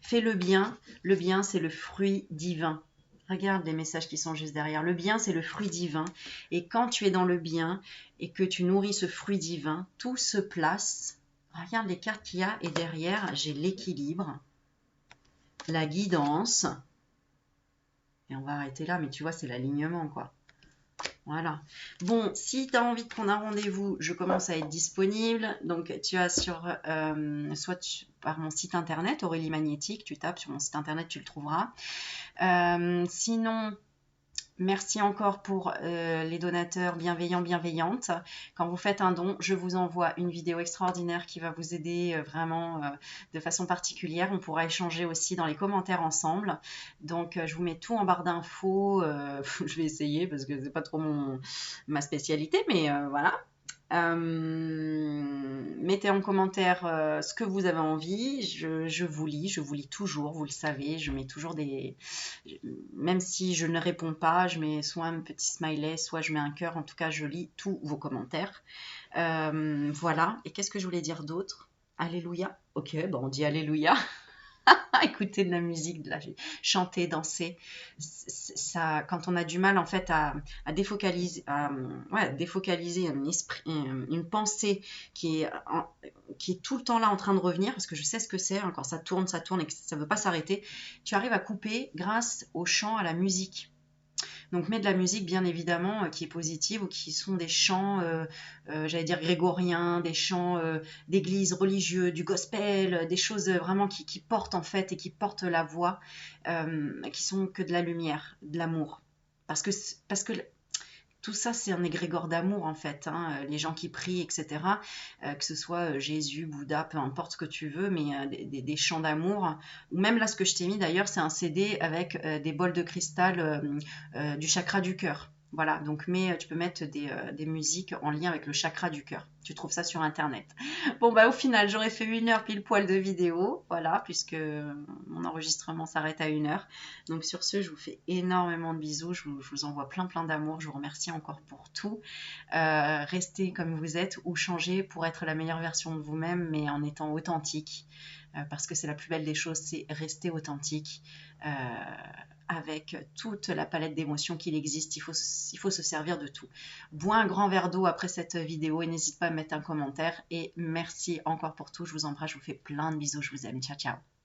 Fais le bien. Le bien, c'est le fruit divin. Regarde les messages qui sont juste derrière. Le bien, c'est le fruit divin. Et quand tu es dans le bien et que tu nourris ce fruit divin, tout se place. Regarde les cartes qu'il y a. Et derrière, j'ai l'équilibre, la guidance. Et on va arrêter là. Mais tu vois, c'est l'alignement, quoi. Voilà. Bon, si tu as envie de prendre un rendez-vous, je commence à être disponible. Donc, tu as par mon site internet, Aurélie Magnétique, tu tapes sur mon site internet, tu le trouveras. Sinon, merci encore pour les donateurs bienveillants, bienveillantes. Quand vous faites un don, je vous envoie une vidéo extraordinaire qui va vous aider vraiment de façon particulière. On pourra échanger aussi dans les commentaires ensemble. Donc, je vous mets tout en barre d'infos. Je vais essayer parce que c'est pas trop ma spécialité, mais voilà. Mettez en commentaire ce que vous avez envie. Je vous lis toujours, vous le savez. Je mets toujours même si je ne réponds pas, je mets soit un petit smiley, soit je mets un cœur. En tout cas, je lis tous vos commentaires. Voilà. Et qu'est-ce que je voulais dire d'autre ? Alléluia. Ok, bon, on dit Alléluia. Écouter de la musique, chanter, danser, ça, quand on a du mal en fait à défocaliser, défocaliser une pensée qui est tout le temps là en train de revenir, parce que je sais ce que c'est, hein, quand ça tourne et que ça ne veut pas s'arrêter, tu arrives à couper grâce au chant, à la musique. Donc mets de la musique bien évidemment qui est positive ou qui sont des chants, j'allais dire grégoriens, des chants d'église religieux, du gospel, des choses vraiment qui portent en fait et qui portent la voix, qui sont que de la lumière, de l'amour. Parce que tout ça, c'est un égrégore d'amour en fait, hein. Les gens qui prient, etc., que ce soit Jésus, Bouddha, peu importe ce que tu veux, mais des chants d'amour. Ou même là, ce que je t'ai mis d'ailleurs, c'est un CD avec des bols de cristal du chakra du cœur. Voilà, donc tu peux mettre des musiques en lien avec le chakra du cœur. Tu trouves ça sur internet. Bon, bah au final, j'aurais fait 1 heure pile poil de vidéo, voilà, puisque mon enregistrement s'arrête à 1 heure. Donc sur ce, je vous fais énormément de bisous, je vous envoie plein plein d'amour, je vous remercie encore pour tout. Restez comme vous êtes ou changez pour être la meilleure version de vous-même, mais en étant authentique, parce que c'est la plus belle des choses, c'est rester authentique. Avec toute la palette d'émotions qu'il existe, il faut se servir de tout. Bois un grand verre d'eau après cette vidéo et n'hésite pas à mettre un commentaire. Et merci encore pour tout, je vous embrasse, je vous fais plein de bisous, je vous aime, ciao ciao.